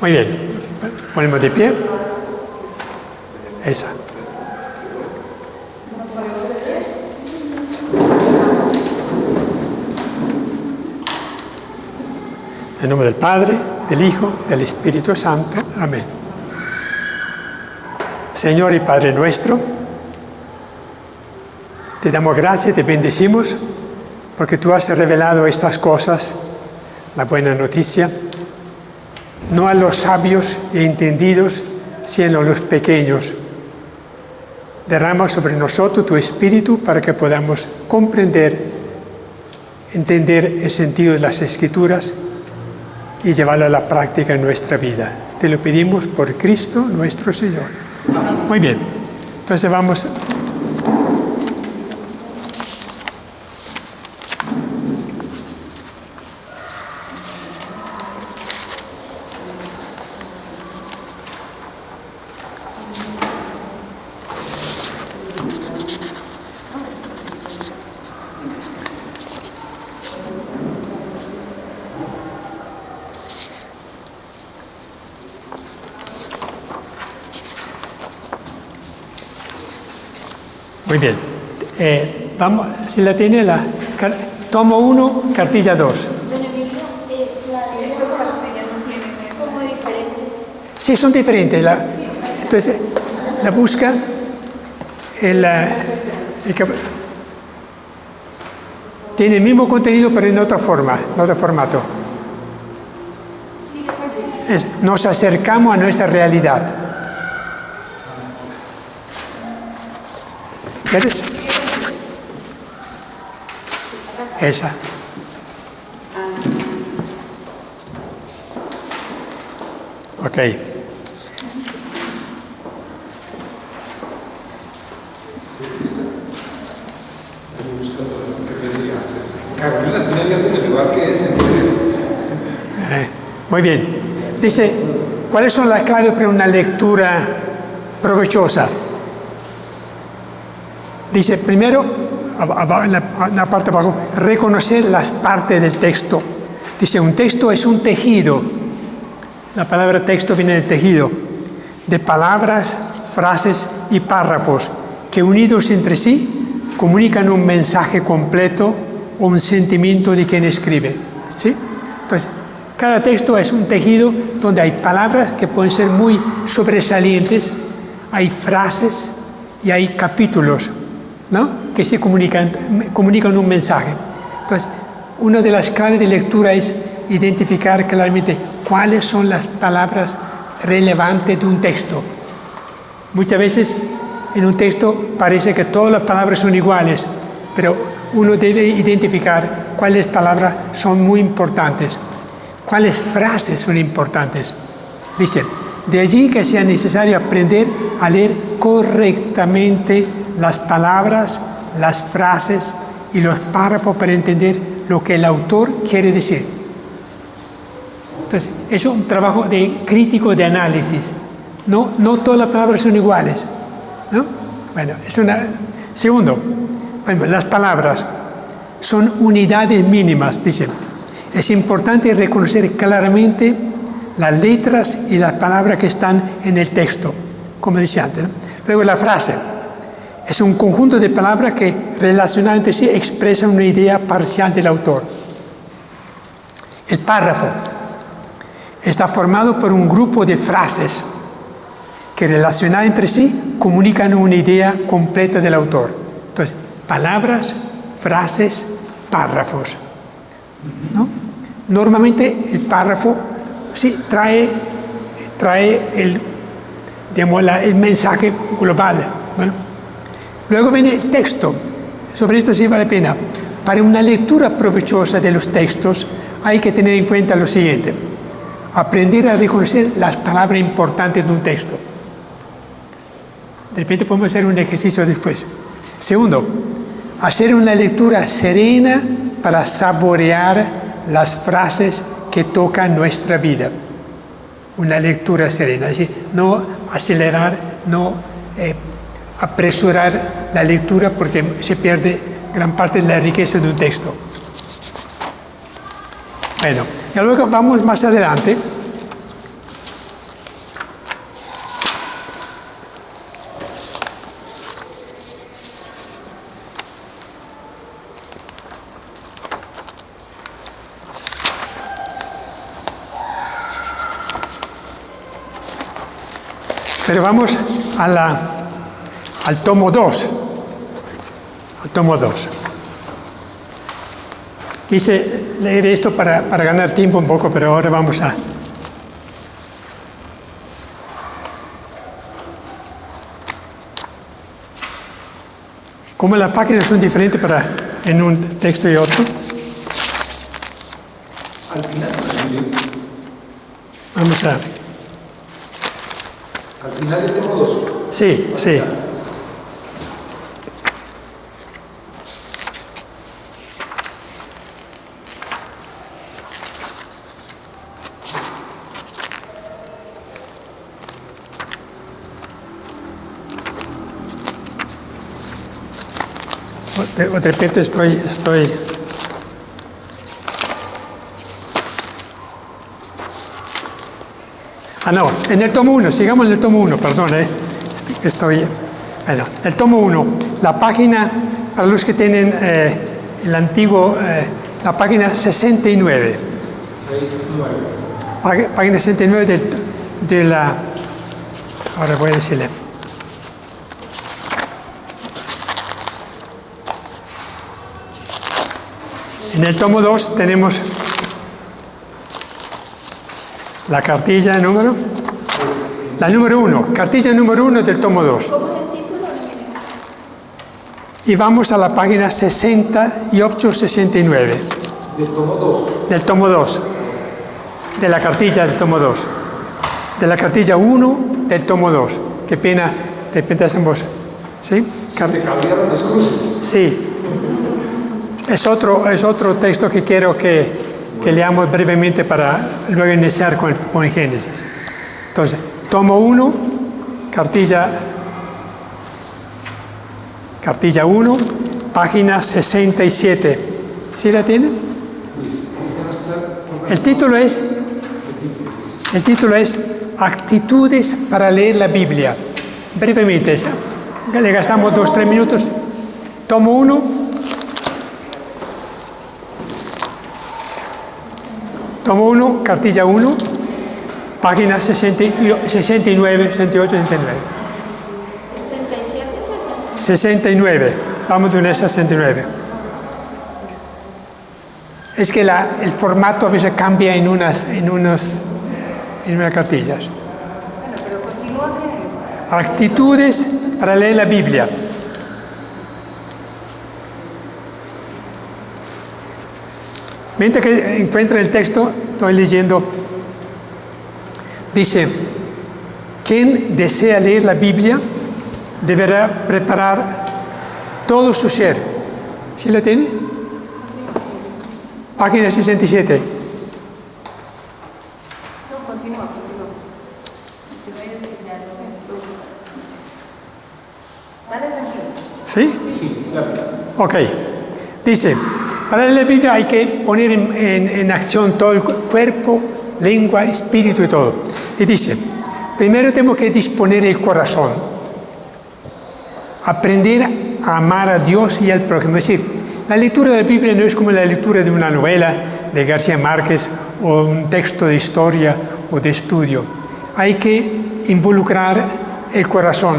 Muy bien. Ponemos de pie. Esa. En nombre del Padre, del Hijo, del Espíritu Santo. Amén. Señor y Padre nuestro, te damos gracias y te bendecimos porque tú has revelado estas cosas, la buena noticia, no a los sabios e entendidos, sino a los pequeños. Derrama sobre nosotros tu Espíritu para que podamos comprender, entender el sentido de las Escrituras y llevarlo a la práctica en nuestra vida. Te lo pedimos por Cristo nuestro Señor. Muy bien, entonces vamos. Muy bien. Vamos, si la tiene, tomo 1, cartilla 2. Don Emilio, estas cartillas no tienen eso, son muy diferentes. Sí, son diferentes. Entonces, la busca, tiene el mismo contenido, pero en otra forma, en otro formato. Nos acercamos a nuestra realidad. ¿Quieres? Esa. Ok. Muy bien. Dice, ¿cuáles son las claves para una lectura provechosa? Dice, primero, en la parte de abajo, reconocer las partes del texto. Dice, un texto es un tejido. La palabra texto viene del tejido, de palabras, frases y párrafos que unidos entre sí comunican un mensaje completo o un sentimiento de quien escribe. ¿Sí? Entonces, cada texto es un tejido donde hay palabras que pueden ser muy sobresalientes, hay frases y hay capítulos, ¿no?, que se comunican un mensaje. Entonces, una de las claves de lectura es identificar claramente cuáles son las palabras relevantes de un texto. Muchas veces en un texto parece que todas las palabras son iguales, pero uno debe identificar cuáles palabras son muy importantes, cuáles frases son importantes. Dice, de allí que sea necesario aprender a leer correctamente las palabras, las frases y los párrafos para entender lo que el autor quiere decir. Entonces, es un trabajo crítico de análisis. No todas las palabras son iguales, ¿no? Bueno, Segundo, bueno, las palabras son unidades mínimas, dice. Es importante reconocer claramente las letras y las palabras que están en el texto, como decía antes, ¿no? Luego la frase. Es un conjunto de palabras que, relacionadas entre sí, expresan una idea parcial del autor. El párrafo está formado por un grupo de frases que, relacionadas entre sí, comunican una idea completa del autor. Entonces, palabras, frases, párrafos, ¿no? Normalmente el párrafo sí trae el mensaje global, ¿no? Luego viene el texto. Sobre esto sí vale la pena. Para una lectura provechosa de los textos hay que tener en cuenta lo siguiente: aprender a reconocer las palabras importantes de un texto. De repente podemos hacer un ejercicio después. Segundo, hacer una lectura serena para saborear las frases que tocan nuestra vida. Una lectura serena, es decir, no acelerar, no apresurar la lectura porque se pierde gran parte de la riqueza de un texto. Bueno, y luego vamos más adelante. Pero vamos al tomo 2. Al tomo 2. Quise leer esto para ganar tiempo un poco, pero ahora vamos a... Como las páginas son diferentes en un texto y otro. Al final, Vamos a... al final del tomo 2. Sí, sí. De repente estoy... Ah, no, en el tomo 1, sigamos en el tomo 1, perdón, estoy... Bueno, el tomo 1, la página, para los que tienen el antiguo, la página 69. 69. Página 69 de la... Ahora voy a decirle. En el tomo 2 tenemos la cartilla número... La número 1, cartilla número 1 del tomo 2. ¿Cómo es el título? Y vamos a la página 68-69. Del tomo 2. Del tomo 2. De la cartilla del tomo 2. De la cartilla 1 del tomo 2. Qué pena, de repente hacemos... ¿Sí? Se te cambiaron las cruces. Sí. Es otro texto que quiero que leamos brevemente para luego iniciar con el Génesis. Entonces, tomo 1, cartilla 1, página 67. ¿Sí la tienen? El título es Actitudes para leer la Biblia. Brevemente, le gastamos 2-3 minutos. Tomo 1. Tomo 1, cartilla 1, página 69, 68, 69. 67, 69, vamos de una 69. Es que el formato a veces cambia en unas cartillas. Bueno, pero continúa que... Actitudes para leer la Biblia. Mientras que encuentra el texto, estoy leyendo, dice, quien desea leer la Biblia deberá preparar todo su ser. ¿Sí la tiene? Página 67. No, continúa. Te voy a decir ya, no sé, lo buscas. Dale tranquilo. ¿Sí? Sí, claro. Ok. Dice, para leer la Biblia hay que poner en acción todo el cuerpo, lengua, espíritu y todo. Y dice, primero tenemos que disponer el corazón, aprender a amar a Dios y al prójimo. Es decir, la lectura de la Biblia no es como la lectura de una novela de García Márquez o un texto de historia o de estudio. Hay que involucrar el corazón.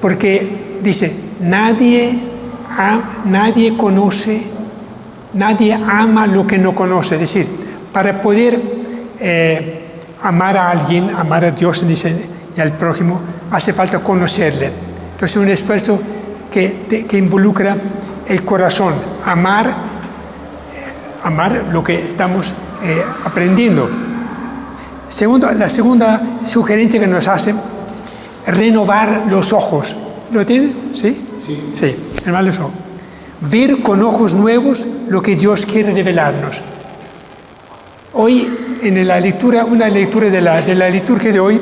Porque dice, nadie ama lo que no conoce. Es decir, para poder amar a alguien, amar a Dios y al prójimo, hace falta conocerle. Entonces es un esfuerzo que involucra el corazón, amar lo que estamos aprendiendo. La segunda sugerencia que nos hace, renovar los ojos. ¿Lo tienen? ¿Sí? Sí, renovar los ojos. Ver con ojos nuevos lo que Dios quiere revelarnos. Hoy, en la lectura, una lectura de la liturgia de hoy,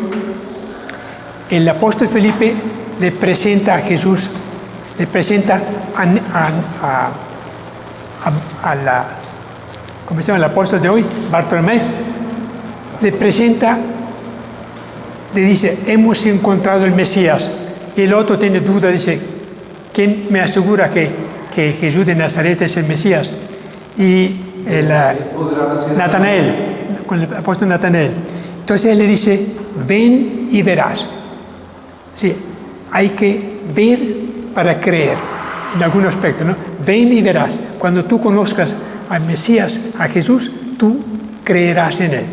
el apóstol Felipe le presenta a Jesús, le presenta ¿cómo se llama el apóstol de hoy? Bartolomé. Le dice, hemos encontrado el Mesías. Y el otro tiene duda, dice, ¿quién me asegura que Jesús de Nazaret es el Mesías? Y Natanael, con el apóstol Natanael. Entonces él le dice, ven y verás. Sí, hay que ver para creer, en algún aspecto, ¿no? Ven y verás. Cuando tú conozcas al Mesías, a Jesús, tú creerás en él.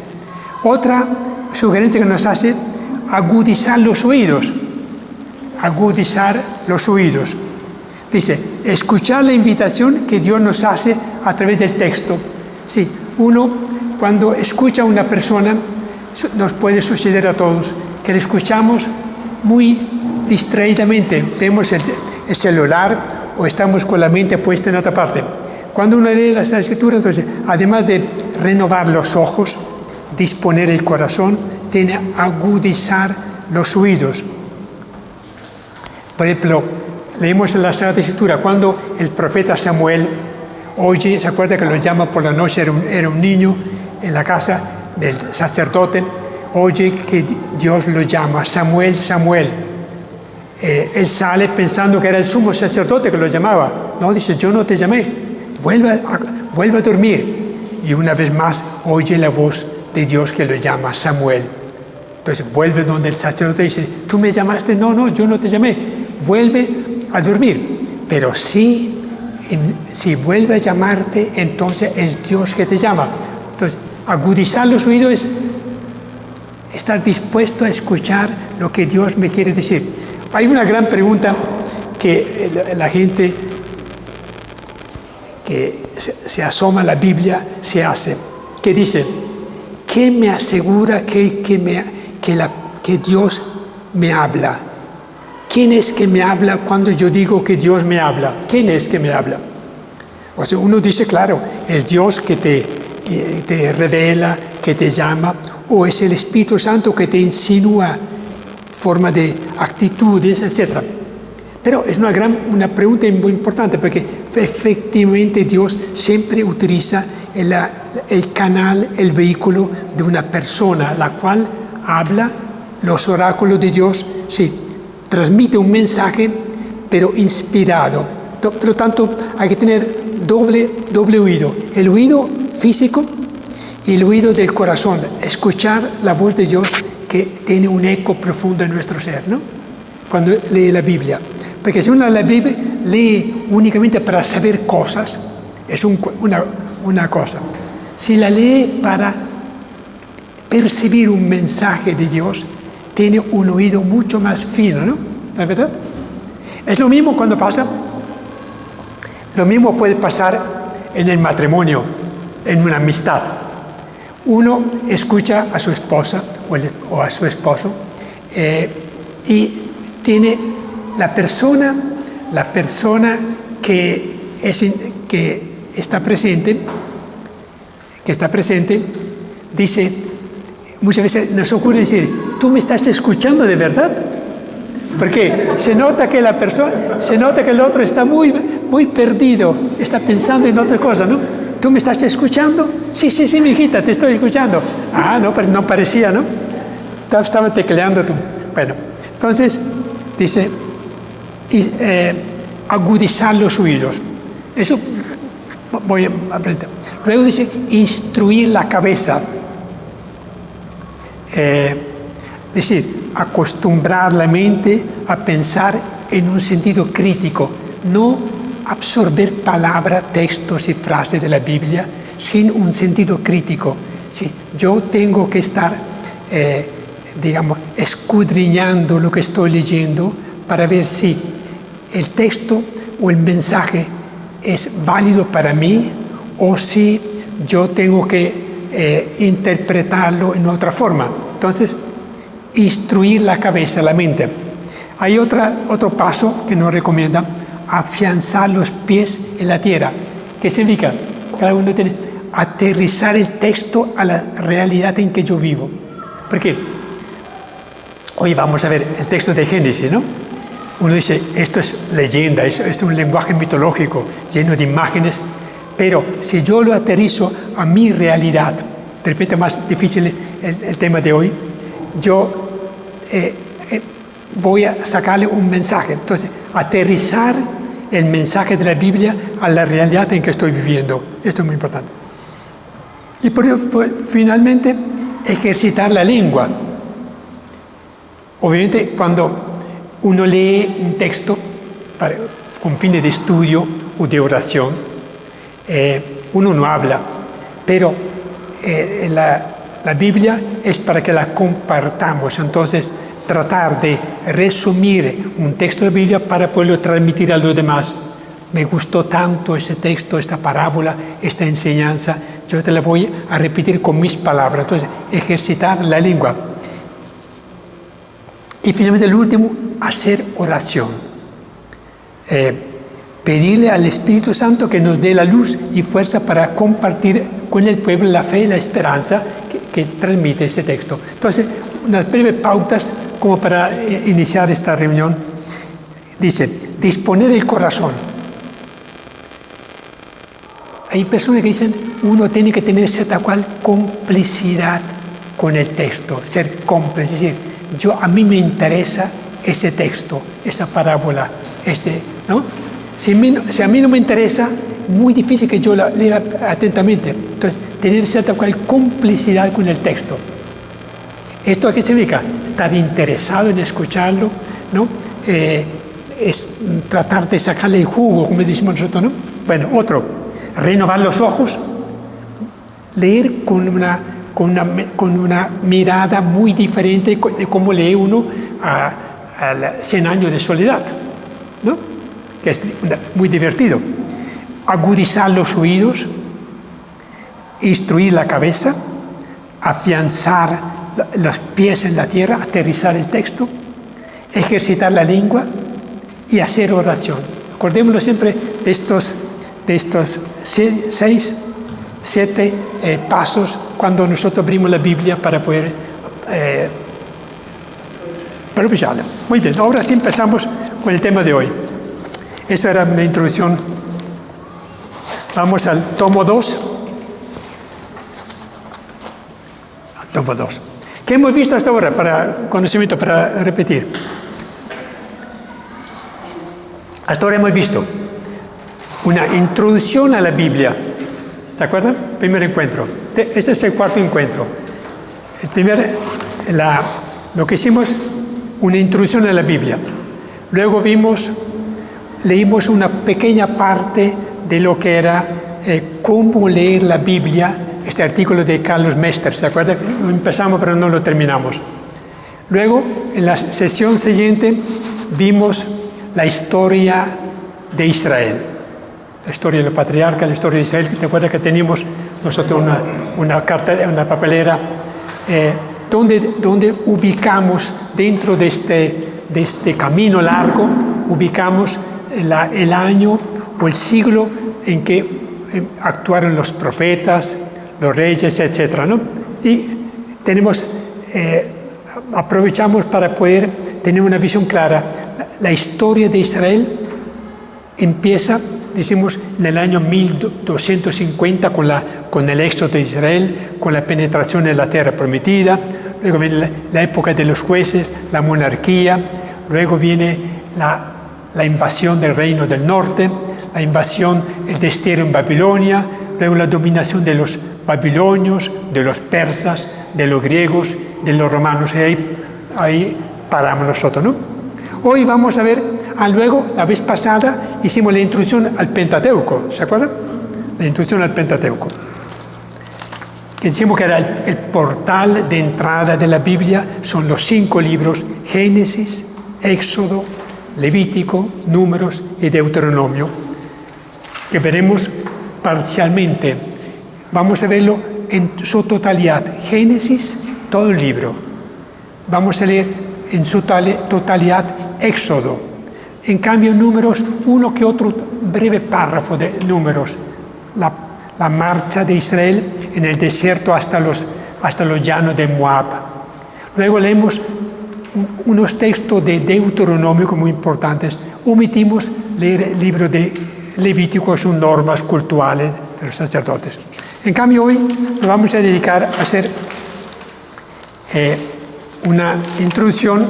Otra sugerencia que nos hace, agudizar los oídos. Agudizar los oídos. Dice, escuchar la invitación que Dios nos hace a través del texto. Sí, uno cuando escucha a una persona, nos puede suceder a todos, que le escuchamos muy distraídamente, vemos el celular o estamos con la mente puesta en otra parte. Cuando uno lee la Escritura, entonces, además de renovar los ojos, disponer el corazón, tiene que agudizar los oídos. Por ejemplo, leemos en la Sagrada Escritura, cuando el profeta Samuel oye, se acuerda que lo llama por la noche, era un niño en la casa del sacerdote, oye que Dios lo llama, Samuel, Samuel. Él sale pensando que era el sumo sacerdote que lo llamaba. No, dice, yo no te llamé, vuelve a dormir. Y una vez más oye la voz de Dios que lo llama Samuel. Entonces vuelve donde el sacerdote dice, ¿tú me llamaste? No, yo no te llamé. Vuelve a dormir. Pero si vuelve a llamarte, entonces es Dios que te llama. Entonces, agudizar los oídos es estar dispuesto a escuchar lo que Dios me quiere decir. Hay una gran pregunta que la gente que se asoma a la Biblia se hace, que dice, ¿qué me asegura que Dios me habla? ¿Quién es que me habla cuando yo digo que Dios me habla? ¿Quién es que me habla? O sea, uno dice, claro, es Dios que te revela, que te llama, o es el Espíritu Santo que te insinúa forma de actitudes, etc. Pero es una pregunta muy importante, porque efectivamente Dios siempre utiliza el canal, el vehículo de una persona, la cual habla los oráculos de Dios, sí, transmite un mensaje, pero inspirado. Por lo tanto, hay que tener doble oído, el oído físico y el oído del corazón, escuchar la voz de Dios que tiene un eco profundo en nuestro ser, ¿no? Cuando lee la Biblia. Porque si uno la Biblia lee únicamente para saber cosas, es una cosa. Si la lee para percibir un mensaje de Dios, tiene un oído mucho más fino, ¿no? ¿Es verdad? Es lo mismo cuando pasa. Lo mismo puede pasar en el matrimonio, en una amistad. Uno escucha a su esposa o a su esposo y tiene la persona que está presente, dice, muchas veces nos ocurre decir, ¿tú me estás escuchando de verdad? Porque se nota que el otro está muy, muy perdido, está pensando en otra cosa, ¿no? ¿Tú me estás escuchando? Sí, mi hijita, te estoy escuchando. Ah, no, pero no parecía, ¿no? Estaba tecleando tú. Bueno, entonces dice, agudizar los oídos. Eso voy a aprender. Luego dice, instruir la cabeza. Decir, acostumbrar la mente a pensar en un sentido crítico, no absorber palabras, textos y frases de la Biblia sin un sentido crítico. Sí, yo tengo que estar, escudriñando lo que estoy leyendo para ver si el texto o el mensaje es válido para mí o si yo tengo que interpretarlo en otra forma. Entonces, instruir la cabeza, la mente. Hay otro paso que nos recomienda, afianzar los pies en la tierra. ¿Qué significa? Cada uno tiene aterrizar el texto a la realidad en que yo vivo. Porque hoy vamos a ver el texto de Génesis, ¿no? Uno dice, esto es leyenda, es un lenguaje mitológico, lleno de imágenes, pero si yo lo aterrizo a mi realidad, de repente más difícil el tema de hoy, yo voy a sacarle un mensaje. Entonces, aterrizar el mensaje de la Biblia a la realidad en que estoy viviendo. Esto es muy importante. Y por eso, finalmente, ejercitar la lengua. Obviamente, cuando uno lee un texto con fines de estudio o de oración, uno no habla, pero la Biblia es para que la compartamos. Entonces, tratar de resumir un texto de la Biblia para poderlo transmitir a los demás. Me gustó tanto ese texto, esta parábola, esta enseñanza, yo te la voy a repetir con mis palabras. Entonces, ejercitar la lengua. Y finalmente, el último, hacer oración. Pedirle al Espíritu Santo que nos dé la luz y fuerza para compartir con el pueblo la fe y la esperanza que transmite este texto. Entonces, unas breves pautas como para iniciar esta reunión. Dice, disponer el corazón. Hay personas que dicen, uno tiene que tener cierta cual complicidad con el texto, ser cómplice, es decir, a mí me interesa ese texto, esa parábola, ¿no? Si a mí no me interesa, muy difícil que yo la lea atentamente. Entonces, tener cierta cual complicidad con el texto. ¿Esto a qué se dedica? Estar interesado en escucharlo, ¿no? Es tratar de sacarle el jugo, como decimos nosotros, ¿no? Bueno, otro. Renovar los ojos, leer con una mirada muy diferente de cómo lee uno a 100 años de soledad, ¿no? Que es muy divertido. Agudizar los oídos, instruir la cabeza, afianzar los pies en la tierra, aterrizar el texto, ejercitar la lengua y hacer oración. Acordémonos siempre de estos 7 pasos cuando nosotros abrimos la Biblia para poder aprovecharla. Muy bien, ahora sí empezamos con el tema de hoy. Esa era una introducción. Vamos al tomo 2. Tomo 2. ¿Qué hemos visto hasta ahora para conocimiento, para repetir? Hasta ahora hemos visto una introducción a la Biblia. ¿Se acuerdan? Primer encuentro. Este es el cuarto encuentro. Lo que hicimos, una introducción a la Biblia. Luego leímos una pequeña parte de lo que era cómo leer la Biblia, este artículo de Carlos Mester. ¿Se acuerdan? Lo empezamos pero no lo terminamos. Luego, en la sesión siguiente, vimos la historia de Israel. La historia de los patriarcas, la historia de Israel. ¿Te acuerdas que teníamos nosotros una papelera donde ubicamos dentro de este camino largo, ubicamos el año o el siglo en que actuaron los profetas, los reyes, etcétera, ¿no? Y aprovechamos para poder tener una visión clara. La historia de Israel empieza, decimos, en el año 1250 con el éxodo de Israel, con la penetración en la tierra prometida. Luego viene la época de los jueces, la monarquía. Luego viene la invasión del reino del norte, la invasión, el destierro en Babilonia. Luego la dominación de los babilonios, de los persas, de los griegos, de los romanos. Y ahí paramos nosotros, ¿no? Hoy vamos a ver, luego, la vez pasada, hicimos la introducción al Pentateuco, ¿se acuerdan? La introducción al Pentateuco. Que decimos que era el portal de entrada de la Biblia, son los 5 libros, Génesis, Éxodo, Levítico, Números y Deuteronomio, que veremos parcialmente. Vamos a verlo en su totalidad. Génesis, todo el libro. Vamos a leer en su totalidad Éxodo. En cambio, Números, uno que otro breve párrafo de Números. La marcha de Israel en el desierto hasta los llanos de Moab. Luego leemos unos textos de Deuteronomio muy importantes. Omitimos leer el libro de Levítico, son normas culturales de los sacerdotes. En cambio, hoy nos vamos a dedicar a hacer una introducción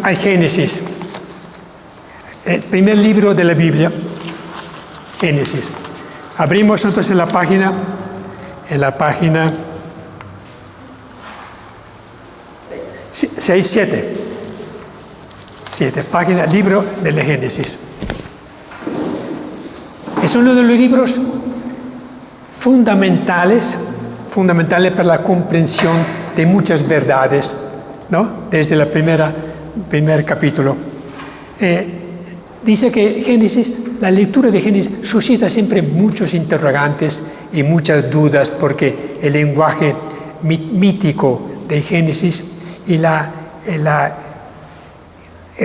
al Génesis, el primer libro de la Biblia, Génesis. Abrimos entonces la página en la página 7, página, libro del Génesis. Es uno de los libros fundamentales para la comprensión de muchas verdades, ¿no? Desde el primer capítulo. Dice que Génesis, la lectura de Génesis suscita siempre muchos interrogantes y muchas dudas, porque el lenguaje mítico de Génesis y el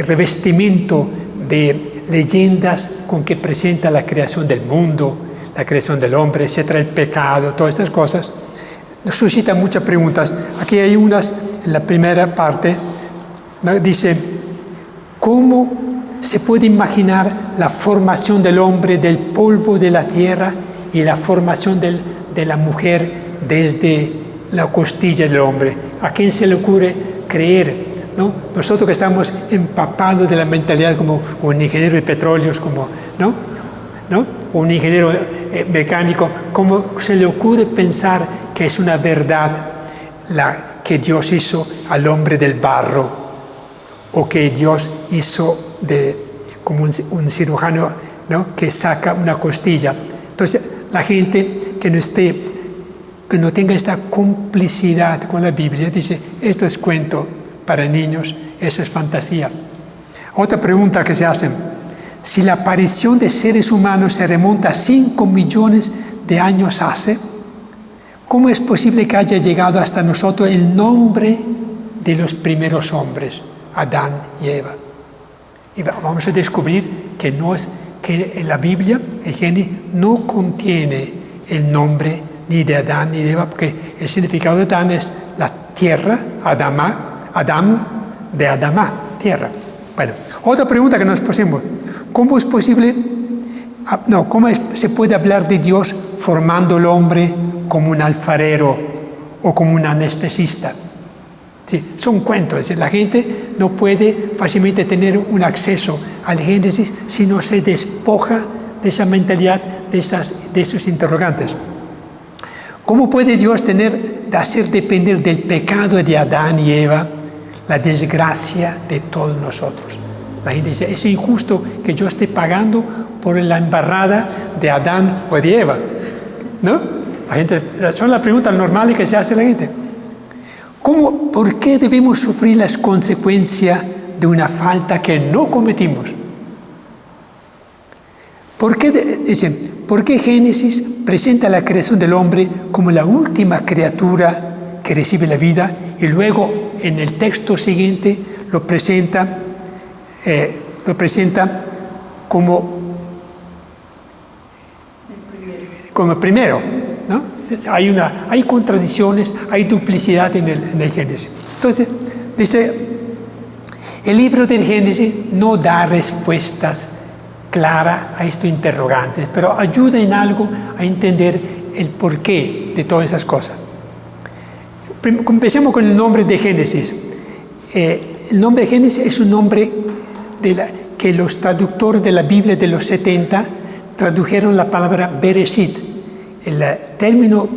revestimiento de leyendas con que presenta la creación del mundo, la creación del hombre, etcétera, el pecado, todas estas cosas, suscita muchas preguntas. Aquí hay unas, en la primera parte, ¿no? Dice, ¿cómo se puede imaginar la formación del hombre del polvo de la tierra y la formación de la mujer desde la costilla del hombre? ¿A quién se le ocurre creer? ¿No? Nosotros que estamos empapados de la mentalidad como un ingeniero de petróleos, como, ¿no? Un ingeniero mecánico, ¿cómo se le ocurre pensar que es una verdad que Dios hizo al hombre del barro, o que Dios hizo como un cirujano, ¿no? Que saca una costilla? Entonces, la gente que no tenga esta complicidad con la Biblia dice, esto es cuento para niños, eso es fantasía. Otra pregunta que se hacen: si la aparición de seres humanos se remonta a 5 millones de años hace, ¿cómo es posible que haya llegado hasta nosotros el nombre de los primeros hombres, Adán y Eva? Y vamos a descubrir que en la Biblia, el Génesis, no contiene el nombre ni de Adán ni de Eva, porque el significado de Adán es la tierra, Adán, de Adamá, tierra. Bueno, otra pregunta que nos pusimos: ¿cómo es posible, se puede hablar de Dios formando al hombre como un alfarero o como un anestesista? Sí, son cuentos, es decir, la gente no puede fácilmente tener un acceso al Génesis si no se despoja de esa mentalidad, de esos interrogantes. ¿Cómo puede Dios hacer depender del pecado de Adán y Eva la desgracia de todos nosotros? La gente dice, es injusto que yo esté pagando por la embarrada de Adán o de Eva, ¿no? Son las preguntas normales que se hace la gente. ¿Por qué debemos sufrir las consecuencias de una falta que no cometimos? ¿Por qué Génesis presenta la creación del hombre como la última criatura que recibe la vida, y luego en el texto siguiente lo presenta como primero, ¿no? Hay contradicciones, hay duplicidad en el Génesis. Entonces, dice, el libro del Génesis no da respuestas claras a estos interrogantes, pero ayuda en algo a entender el porqué de todas esas cosas. Empecemos con el nombre de Génesis. El nombre de Génesis es un nombre que los traductores de la Biblia de los 70 tradujeron la palabra Bereshit. El término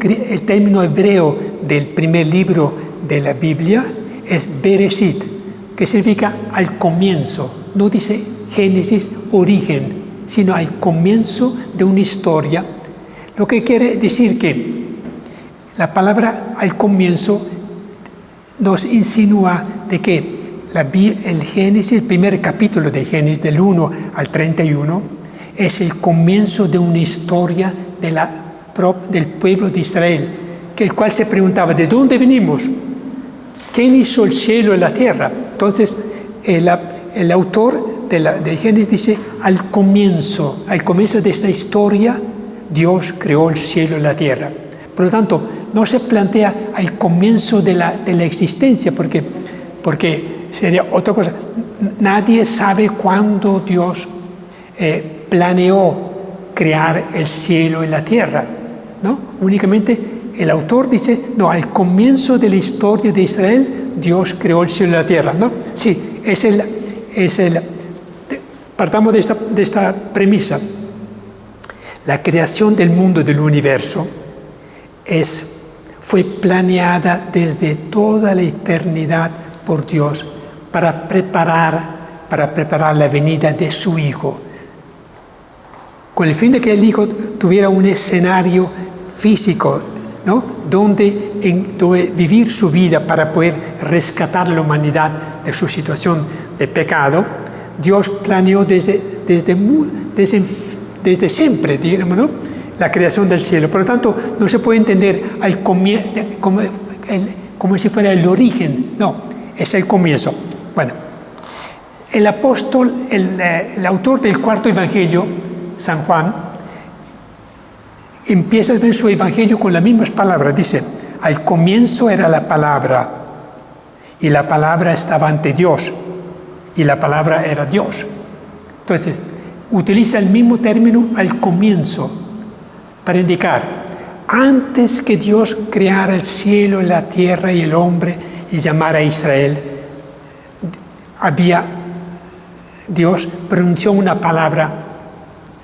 hebreo del primer libro de la Biblia es Bereshit, que significa al comienzo. No dice Génesis, origen, sino al comienzo de una historia. Lo que quiere decir que la palabra al comienzo nos insinúa de que el Génesis, el primer capítulo de Génesis, del 1 al 31, es el comienzo de una historia del pueblo de Israel, el cual se preguntaba, ¿de dónde venimos? ¿Quién hizo el cielo y la tierra? Entonces, el autor de Génesis dice, al comienzo de esta historia, Dios creó el cielo y la tierra. Por lo tanto, no se plantea al comienzo de la existencia, porque sería otra cosa. Nadie sabe cuándo Dios planeó crear el cielo y la tierra, ¿no? Únicamente el autor dice, no, al comienzo de la historia de Israel, Dios creó el cielo y la tierra, ¿no? Sí, partamos de esta premisa. La creación del mundo, del universo, fue planeada desde toda la eternidad por Dios para preparar la venida de su Hijo, con el fin de que el Hijo tuviera un escenario físico, ¿no?, donde vivir su vida para poder rescatar a la humanidad de su situación de pecado. Dios planeó desde siempre, digamos, ¿no?, la creación del cielo. Por lo tanto, no se puede entender como si fuera el origen. No, es el comienzo. Bueno, el apóstol, el autor del cuarto evangelio, San Juan, empieza a ver su evangelio con las mismas palabras. Dice, al comienzo era la palabra, y la palabra estaba ante Dios, y la palabra era Dios. Entonces, utiliza el mismo término, al comienzo, para indicar, antes que Dios creara el cielo, la tierra y el hombre y llamara a Israel, Dios pronunció una palabra,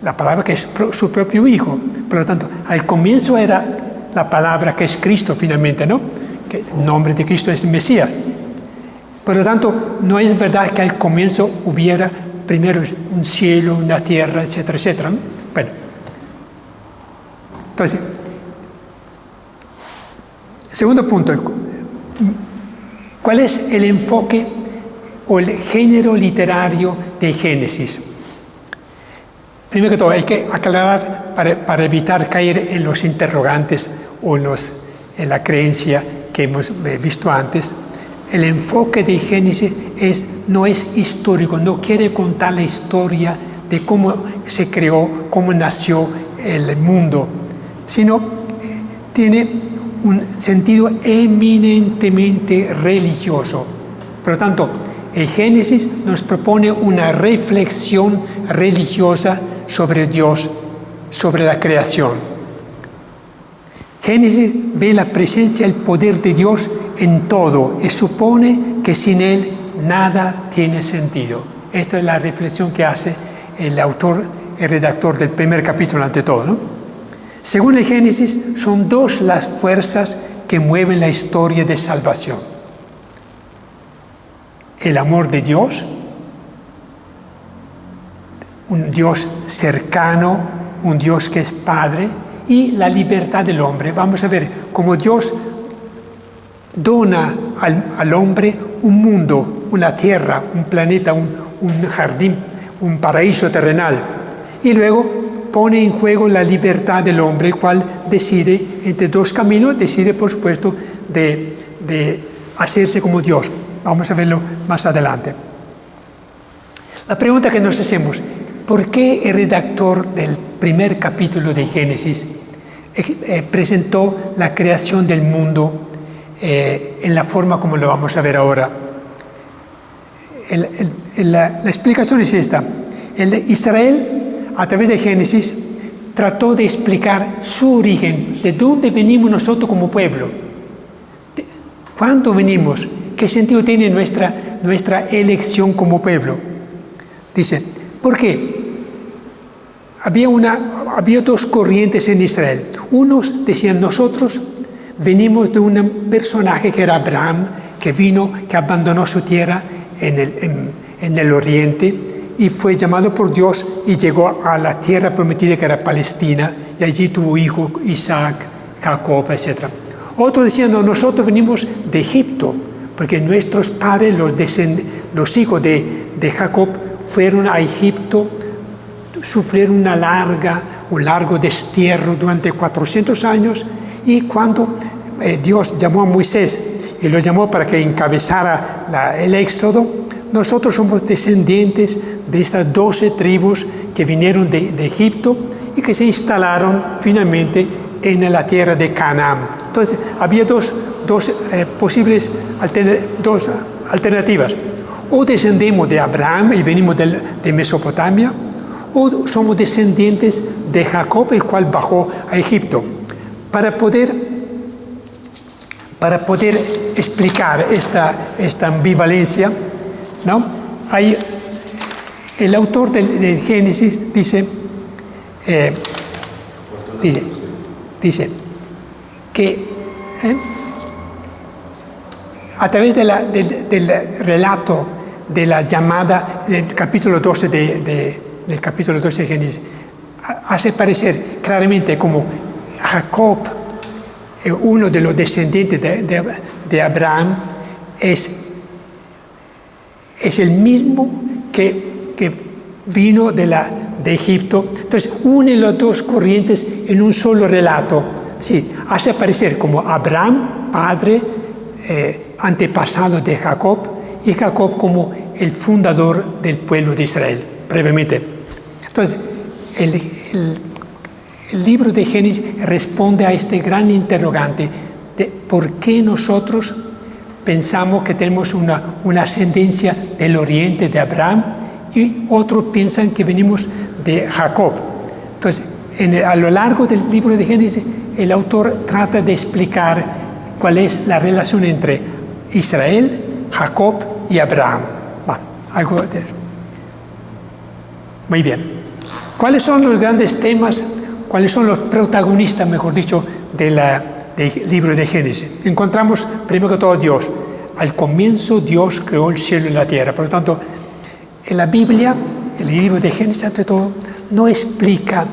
la palabra que es su propio Hijo. Por lo tanto, al comienzo era la palabra que es Cristo finalmente, ¿no? Que el nombre de Cristo es Mesías. Por lo tanto, no es verdad que al comienzo hubiera primero un cielo, una tierra, etcétera, etcétera, ¿no? Bueno, entonces, segundo punto, ¿cuál es el enfoque o el género literario de Génesis? Primero que todo, hay que aclarar para evitar caer en los interrogantes o en la creencia que hemos visto antes. El enfoque de Génesis no es histórico, no quiere contar la historia de cómo se creó, cómo nació el mundo, sino tiene un sentido eminentemente religioso. Por lo tanto, el Génesis nos propone una reflexión religiosa sobre Dios, sobre la creación. Génesis ve la presencia y el poder de Dios en todo y supone que sin Él nada tiene sentido. Esta es la reflexión que hace el autor, el redactor del primer capítulo ante todo, ¿no? Según el Génesis, son dos las fuerzas que mueven la historia de salvación: el amor de Dios, un Dios cercano, un Dios que es Padre, y la libertad del hombre. Vamos a ver cómo Dios dona al hombre un mundo, una tierra, un planeta, un jardín, un paraíso terrenal, y luego pone en juego la libertad del hombre, el cual decide entre dos caminos, decide por supuesto de hacerse como Dios. Vamos a verlo más adelante. La pregunta que nos hacemos: ¿por qué el redactor del primer capítulo de Génesis presentó la creación del mundo en la forma como lo vamos a ver ahora? La explicación es esta. Israel, a través de Génesis, trató de explicar su origen, de dónde venimos nosotros como pueblo, cuándo venimos, qué sentido tiene nuestra elección como pueblo. Dice, ¿por qué? Había dos corrientes en Israel. Unos decían, nosotros venimos de un personaje que era Abraham, que abandonó su tierra en el oriente, y fue llamado por Dios y llegó a la tierra prometida que era Palestina, y allí tuvo hijo Isaac, Jacob, etc. Otros decían, no, nosotros venimos de Egipto, porque nuestros padres, los hijos de Jacob, fueron a Egipto, sufrieron un largo destierro durante 400 años, y cuando Dios llamó a Moisés y lo llamó para que encabezara el éxodo, nosotros somos descendientes de estas 12 tribus que vinieron de Egipto y que se instalaron finalmente en la tierra de Canaán. Entonces, había dos posibles alternativas. O descendemos de Abraham y venimos de Mesopotamia, o somos descendientes de Jacob, el cual bajó a Egipto. Para poder explicar esta ambivalencia, ¿no? El autor del Génesis dice que a través del relato de la llamada del capítulo 12 del capítulo 12 de Génesis, hace parecer claramente como Jacob, uno de los descendientes de Abraham, es el mismo que vino de Egipto. Entonces une las dos corrientes en un solo relato. Sí, hace aparecer como Abraham, padre, antepasado de Jacob, y Jacob como el fundador del pueblo de Israel, brevemente. Entonces, el libro de Génesis responde a este gran interrogante de por qué nosotros pensamos que tenemos una ascendencia del oriente de Abraham y otros piensan que venimos de Jacob. Entonces, a lo largo del libro de Génesis, el autor trata de explicar cuál es la relación entre Israel, Jacob y Abraham. Bueno, algo de eso. Muy bien. ¿Cuáles son los grandes temas? ¿Cuáles son los protagonistas, mejor dicho, del libro de Génesis? Encontramos, primero que todo, Dios. Al comienzo Dios creó el cielo y la tierra. Por lo tanto, en la Biblia, el libro de Génesis, ante todo, no explica,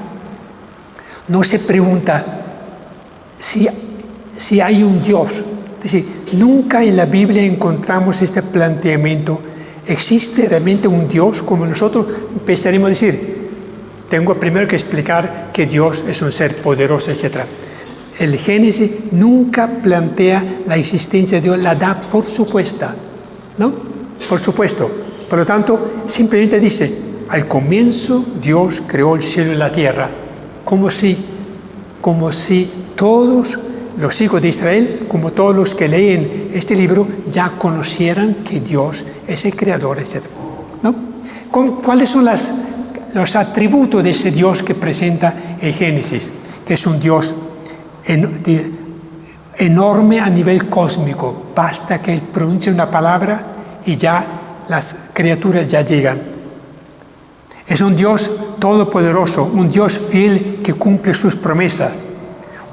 no se pregunta si hay un Dios. Es decir, nunca en la Biblia encontramos este planteamiento. ¿Existe realmente un Dios? Como nosotros empezaremos a decir, tengo primero que explicar que Dios es un ser poderoso, etc. El Génesis nunca plantea la existencia de Dios, la da por supuesta, ¿no? Por supuesto. Por lo tanto, simplemente dice, al comienzo Dios creó el cielo y la tierra, como si todos los hijos de Israel, como todos los que leen este libro, ya conocieran que Dios es el creador, etc. ¿No? ¿Cuáles son los atributos de ese Dios que presenta el Génesis? Que es un Dios enorme a nivel cósmico. Basta que Él pronuncie una palabra y ya las criaturas ya llegan. Es un Dios todopoderoso, un Dios fiel que cumple sus promesas,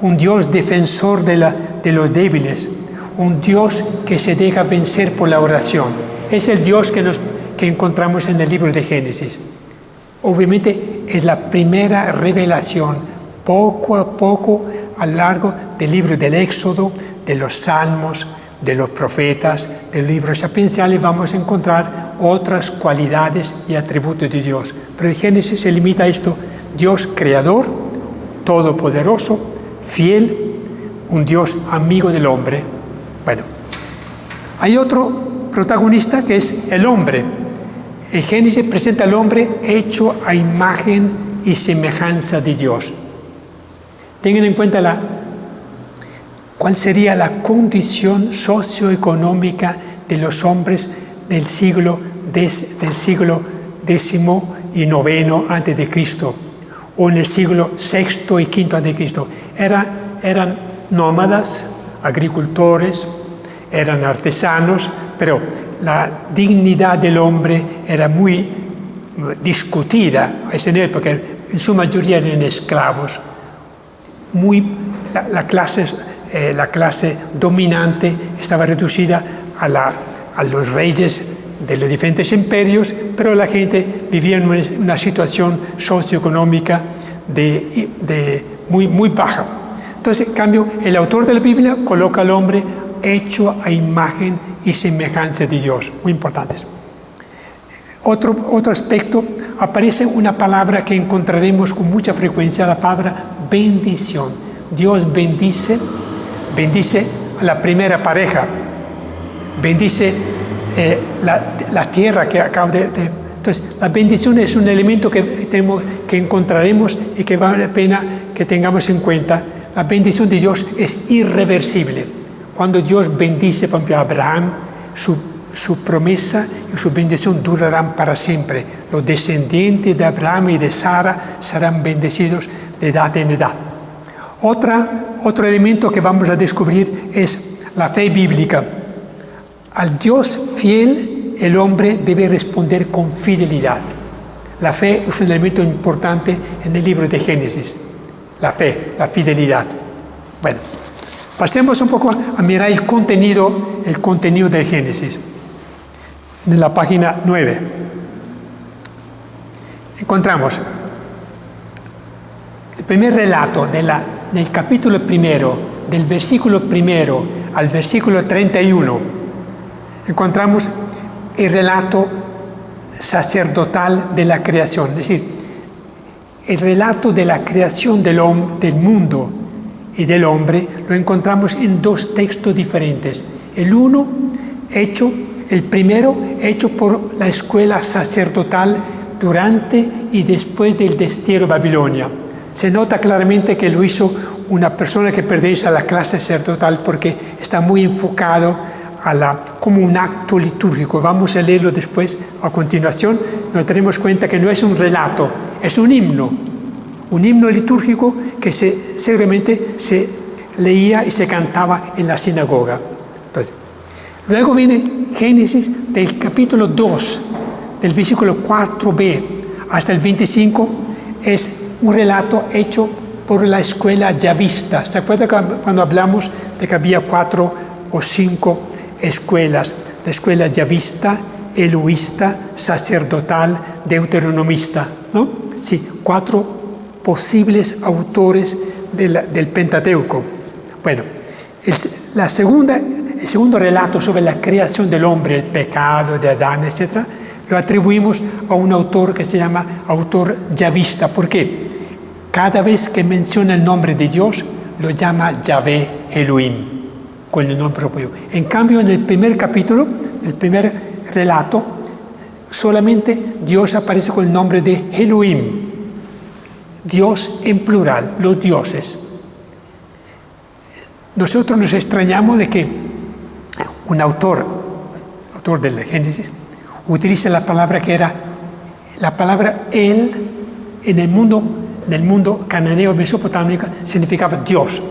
un Dios defensor de los débiles, un Dios que se deja vencer por la oración. Es el Dios que encontramos en el libro de Génesis. Obviamente es la primera revelación, poco a poco, a lo largo del libro del Éxodo, de los Salmos, de los profetas, del libro sapienciales, vamos a encontrar otras cualidades y atributos de Dios. Pero el Génesis se limita a esto: Dios creador, todopoderoso, fiel, un Dios amigo del hombre. Bueno, hay otro protagonista que es el hombre. El Génesis presenta al hombre hecho a imagen y semejanza de Dios. Tengan en cuenta cuál sería la condición socioeconómica de los hombres del siglo X y IX antes de Cristo, o en el siglo VI y V antes de Cristo. Eran nómadas, agricultores, eran artesanos, pero la dignidad del hombre era muy discutida a ese nivel, porque en su mayoría eran esclavos. La clase dominante estaba reducida a los reyes de los diferentes imperios, pero la gente vivía en una situación socioeconómica muy baja. Entonces, en cambio, el autor de la Biblia coloca al hombre hecho a imagen y semejanza de Dios, muy importantes. Otro aspecto, aparece una palabra que encontraremos con mucha frecuencia, la palabra bendición. Dios bendice a la primera pareja, bendice la tierra que acaba de... Entonces, la bendición es un elemento que encontraremos y que vale la pena que tengamos en cuenta. La bendición de Dios es irreversible. Cuando Dios bendice, por ejemplo, a Abraham, su promesa y su bendición durarán para siempre. Los descendientes de Abraham y de Sara serán bendecidos de edad en edad. Otro elemento que vamos a descubrir es la fe bíblica. Al Dios fiel, el hombre debe responder con fidelidad. La fe es un elemento importante en el libro de Génesis. La fe, la fidelidad. Bueno, Pasemos un poco a mirar el contenido del Génesis. En la página 9 encontramos el primer relato del capítulo primero, del versículo primero al versículo 31. Encontramos el relato sacerdotal de la creación, es decir, el relato de la creación del mundo y del hombre lo encontramos en dos textos diferentes. El primero hecho por la escuela sacerdotal durante y después del destierro de Babilonia. Se nota claramente que lo hizo una persona que pertenece a la clase sacerdotal porque está muy enfocado como un acto litúrgico. Vamos a leerlo después, a continuación. Nos daremos cuenta que no es un relato, es un himno litúrgico que seguramente se leía y se cantaba en la sinagoga. Entonces, luego viene Génesis del capítulo 2, del versículo 4b hasta el 25, es un relato hecho por la escuela yavista. ¿Se acuerdan cuando hablamos de que había 4 o 5 escuelas? La escuela yavista, eloísta, sacerdotal, deuteronomista, ¿no? Sí, 4 posibles autores del Pentateuco. Bueno, el segundo relato sobre la creación del hombre, el pecado de Adán, etc., lo atribuimos a un autor que se llama autor yavista. ¿Por qué? Cada vez que menciona el nombre de Dios, lo llama Yahvé Elohim, con el nombre propio. En cambio, en el primer capítulo, el primer relato, solamente Dios aparece con el nombre de Elohim, Dios en plural, los dioses. Nosotros nos extrañamos de que un autor del Génesis, utiliza la palabra que era la palabra El en el mundo cananeo mesopotámico significaba Dios.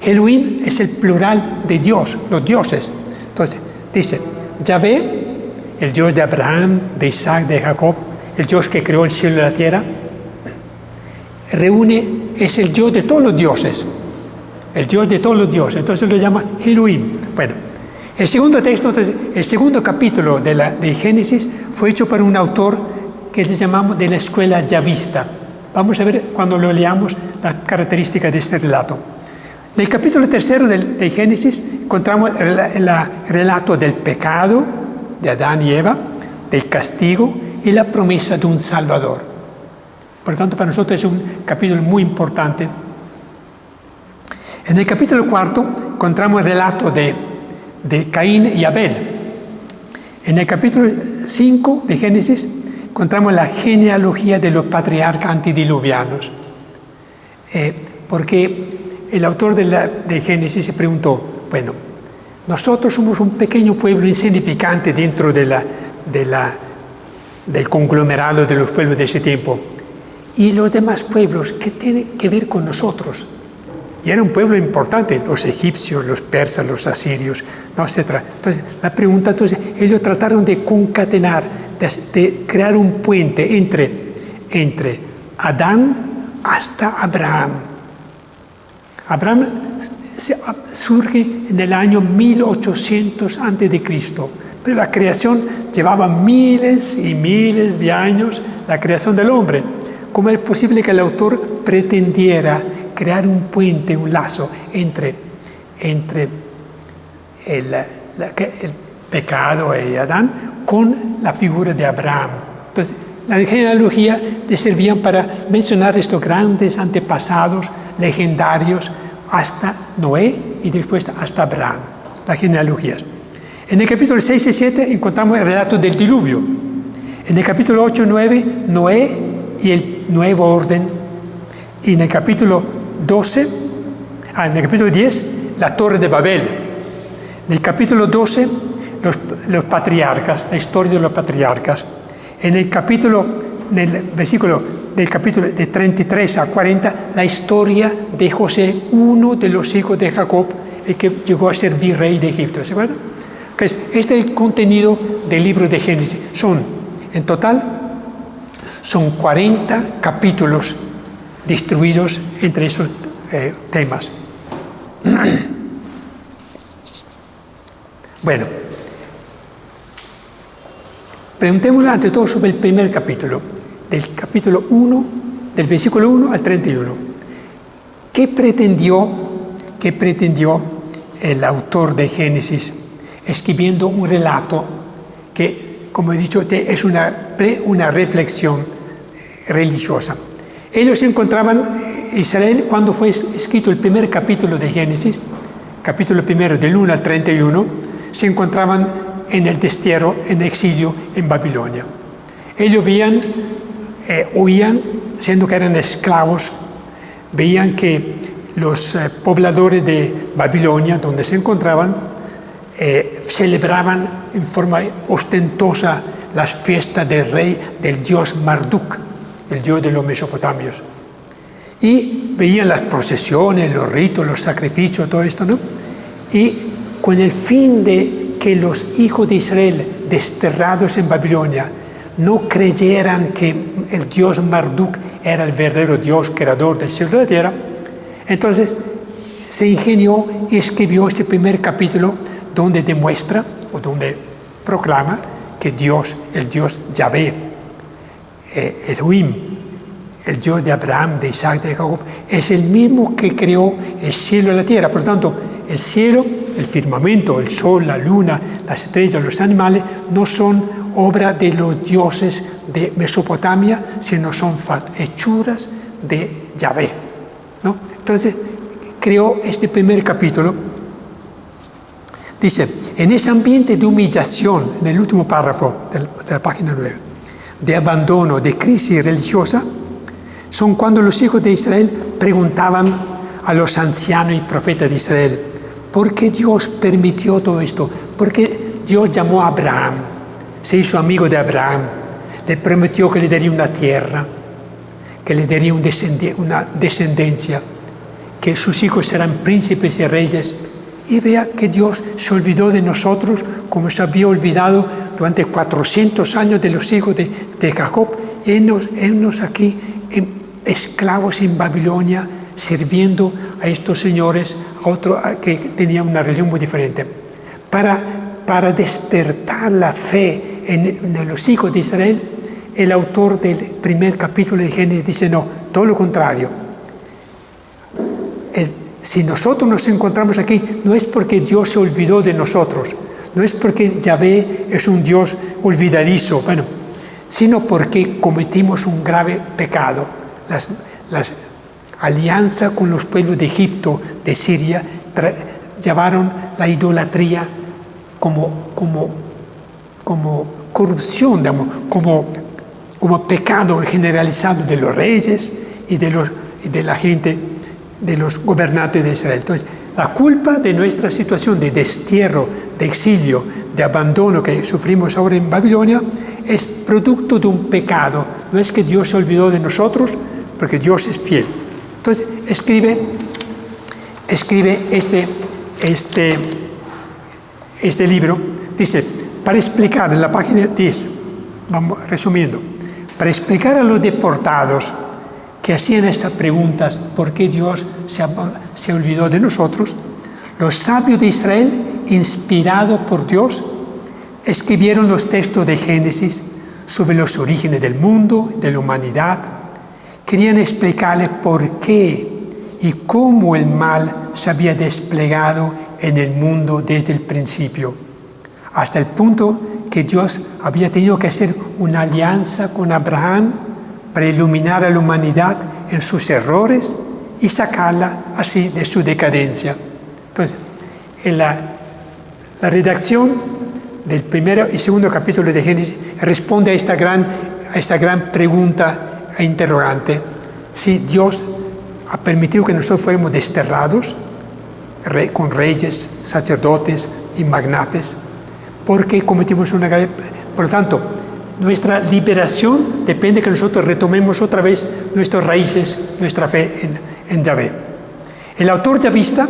Elohim es el plural de Dios, los dioses. Entonces, dice, Yahvé, el Dios de Abraham, de Isaac, de Jacob, el Dios que creó el cielo y la tierra, es el Dios de todos los dioses. El Dios de todos los dioses. Entonces lo llama Elohim. Bueno, el segundo capítulo de Génesis fue hecho por un autor que le llamamos de la escuela yavista. Vamos a ver cuando lo leamos las características de este relato. En el capítulo tercero de Génesis encontramos el relato del pecado de Adán y Eva, del castigo y la promesa de un Salvador. Por lo tanto, para nosotros es un capítulo muy importante. En el capítulo cuarto encontramos el relato de Caín y Abel. En el capítulo 5 de Génesis encontramos la genealogía de los patriarcas antediluvianos. Porque el autor de Génesis se preguntó, bueno, nosotros somos un pequeño pueblo insignificante dentro del conglomerado de los pueblos de ese tiempo. Y los demás pueblos, ¿qué tienen que ver con nosotros? Y era un pueblo importante, los egipcios, los persas, los asirios, ¿no? Etc. Entonces, la pregunta, ellos trataron de concatenar, de crear un puente entre Adán hasta Abraham. Abraham surge en el año 1800 a.C., pero la creación llevaba miles y miles de años, la creación del hombre. ¿Cómo es posible que el autor pretendiera crear un puente, un lazo entre el pecado de Adán con la figura de Abraham? Entonces, la genealogía le servían para mencionar estos grandes antepasados legendarios hasta Noé y después hasta Abraham, las genealogías. En el capítulo 6 y 7 encontramos el relato del diluvio. En el capítulo 8 y 9, Noé y el nuevo orden. Y en el capítulo 10, la Torre de Babel. En el capítulo 12, los patriarcas, la historia de los patriarcas. En el versículo del capítulo de 33 a 40, la historia de José, uno de los hijos de Jacob, el que llegó a ser virrey de Egipto. ¿Se acuerdan? Este es el contenido del libro de Génesis. En total, son 40 capítulos distribuidos entre esos temas. Bueno, preguntémonos ante todo sobre el primer capítulo, del capítulo 1, del versículo 1 al 31. ¿Qué pretendió el autor de Génesis escribiendo un relato que, como he dicho, es una reflexión religiosa? Ellos se encontraban, Israel, cuando fue escrito el primer capítulo de Génesis, capítulo primero del 1 al 31, se encontraban en el destierro, en exilio en Babilonia. Ellos oían, siendo que eran esclavos, veían que los pobladores de Babilonia, donde se encontraban, celebraban en forma ostentosa las fiestas del rey, del dios Marduk, el dios de los mesopotamios. Y veían las procesiones, los ritos, los sacrificios, todo esto, ¿no? Y con el fin de que los hijos de Israel, desterrados en Babilonia, no creyeran que el dios Marduk era el verdadero Dios, creador del cielo y de la tierra, entonces se ingenió y escribió este primer capítulo donde demuestra o donde proclama que Dios, el Dios Yahvé, Elohim, el Dios de Abraham, de Isaac, de Jacob, es el mismo que creó el cielo y la tierra. Por lo tanto, el cielo, el firmamento, el sol, la luna, las estrellas, los animales, no son obra de los dioses de Mesopotamia, sino son hechuras de Yahvé, ¿no? Entonces, creó este primer capítulo. Dice, en ese ambiente de humillación, en el último párrafo de la página 9, de abandono, de crisis religiosa, son cuando los hijos de Israel preguntaban a los ancianos y profetas de Israel, ¿por qué Dios permitió todo esto? ¿Por qué Dios llamó a Abraham, se hizo amigo de Abraham, le prometió que le daría una tierra, que le daría una descendencia, que sus hijos serán príncipes y reyes? Y vea que Dios se olvidó de nosotros como se había olvidado durante 400 años de los hijos de Jacob. Y nos aquí esclavos en Babilonia, sirviendo a estos señores, que tenían una religión muy diferente. Para despertar la fe en los hijos de Israel, el autor del primer capítulo de Génesis dice, no, todo lo contrario. Si nosotros nos encontramos aquí, no es porque Dios se olvidó de nosotros, no es porque Yahvé es un Dios olvidadizo, bueno, sino porque cometimos un grave pecado. Las alianzas con los pueblos de Egipto, de Siria, llevaron la idolatría como corrupción, digamos, como pecado generalizado de los reyes y de la gente, de los gobernantes de Israel. Entonces, la culpa de nuestra situación de destierro, de exilio, de abandono que sufrimos ahora en Babilonia es producto de un pecado. No es que Dios se olvidó de nosotros, porque Dios es fiel. Entonces, escribe este libro. Dice, para explicar, en la página 10, vamos resumiendo, para explicar a los deportados que hacían estas preguntas, ¿por qué Dios se olvidó de nosotros? Los sabios de Israel, inspirados por Dios, escribieron los textos de Génesis sobre los orígenes del mundo, de la humanidad. Querían explicarles por qué y cómo el mal se había desplegado en el mundo desde el principio, hasta el punto que Dios había tenido que hacer una alianza con Abraham para iluminar a la humanidad en sus errores y sacarla así de su decadencia. Entonces, en la redacción del primero y segundo capítulo de Génesis responde a esta gran pregunta e interrogante. Si Dios ha permitido que nosotros fuéramos desterrados con reyes, sacerdotes y magnates, porque cometimos una grave... Por lo tanto, nuestra liberación depende de que nosotros retomemos otra vez nuestras raíces, nuestra fe en Yahvé. El autor yavista,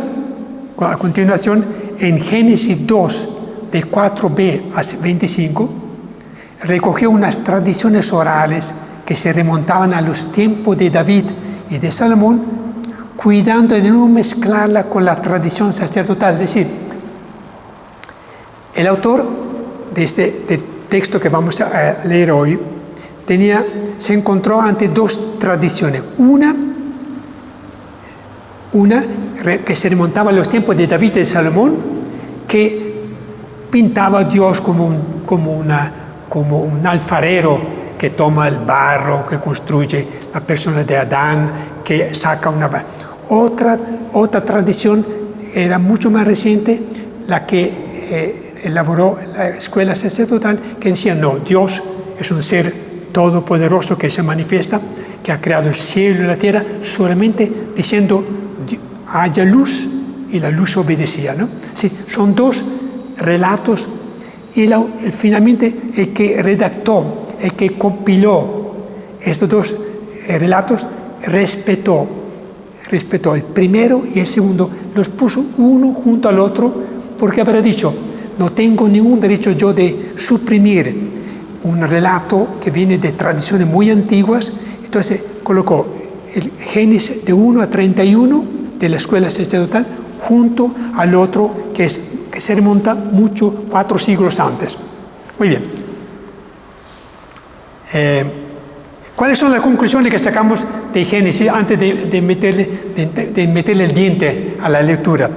a continuación, en Génesis 2, de 4b a 25, recogió unas tradiciones orales que se remontaban a los tiempos de David y de Salomón, cuidando de no mezclarla con la tradición sacerdotal. Es decir, El autor de este texto que vamos a leer hoy se encontró ante dos tradiciones. Una que se remontaba a los tiempos de David y de Salomón, que pintaba a Dios como un alfarero que toma el barro, que construye la persona de Adán, que saca una... Otra tradición era mucho más reciente, la que elaboró la escuela sacerdotal, que decía, no, Dios es un ser todopoderoso que se manifiesta, que ha creado el cielo y la tierra, solamente diciendo, haya luz, y la luz obedecía, ¿no? Sí, son dos relatos, y finalmente el que redactó, el que compiló estos dos relatos, respetó el primero y el segundo, los puso uno junto al otro, porque habrá dicho, no tengo ningún derecho yo de suprimir un relato que viene de tradiciones muy antiguas. Entonces colocó el Génesis de 1 a 31 de la escuela sacerdotal junto al otro que se remonta 4 siglos antes. Muy bien. ¿Cuáles son las conclusiones que sacamos de Génesis antes de meterle el diente a la lectura?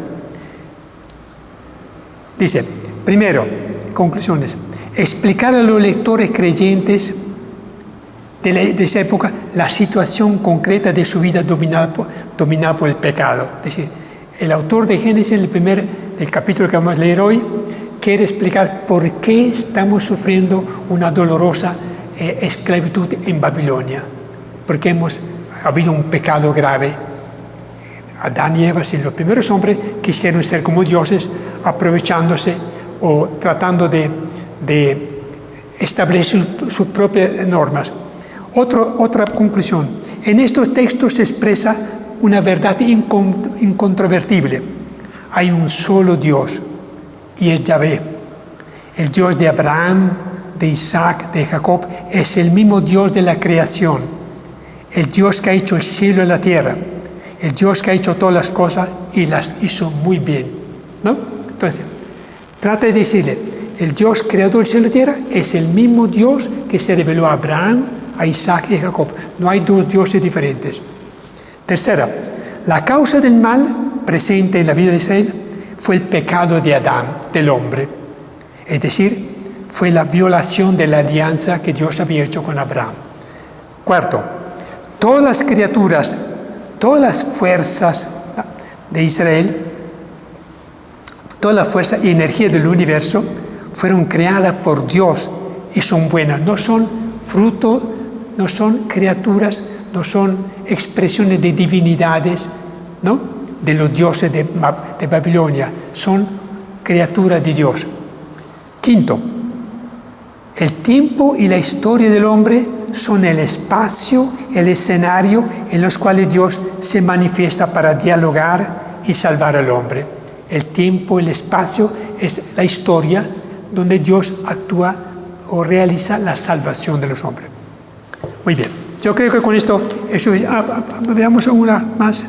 Dice, primero, conclusiones. Explicar a los lectores creyentes de esa época la situación concreta de su vida dominada por el pecado. Es decir, el autor de Génesis, del capítulo que vamos a leer hoy, quiere explicar por qué estamos sufriendo una dolorosa esclavitud en Babilonia. Porque ha habido un pecado grave. Adán y Eva, los primeros hombres, quisieron ser como dioses, aprovechándose o tratando de establecer sus propias normas. Otra conclusión. En estos textos se expresa una verdad incontrovertible. Hay un solo Dios, y es Yahvé. El Dios de Abraham, de Isaac, de Jacob, es el mismo Dios de la creación. El Dios que ha hecho el cielo y la tierra. El Dios que ha hecho todas las cosas y las hizo muy bien, ¿no? Entonces, trata de decirle, el Dios creador del cielo y la tierra es el mismo Dios que se reveló a Abraham, a Isaac y a Jacob. No hay dos dioses diferentes. Tercera, la causa del mal presente en la vida de Israel fue el pecado de Adán, del hombre. Es decir, fue la violación de la alianza que Dios había hecho con Abraham. Cuarto, todas las criaturas, todas las fuerzas de Israel, toda la fuerza y energía del universo fueron creadas por Dios y son buenas. No son fruto, no son criaturas, no son expresiones de divinidades, ¿no? De los dioses de Babilonia. Son criaturas de Dios. Quinto, el tiempo y la historia del hombre son el espacio, el escenario en los cuales Dios se manifiesta para dialogar y salvar al hombre. El tiempo, el espacio es la historia donde Dios actúa o realiza la salvación de los hombres. Muy bien, yo creo que con esto, veamos una más.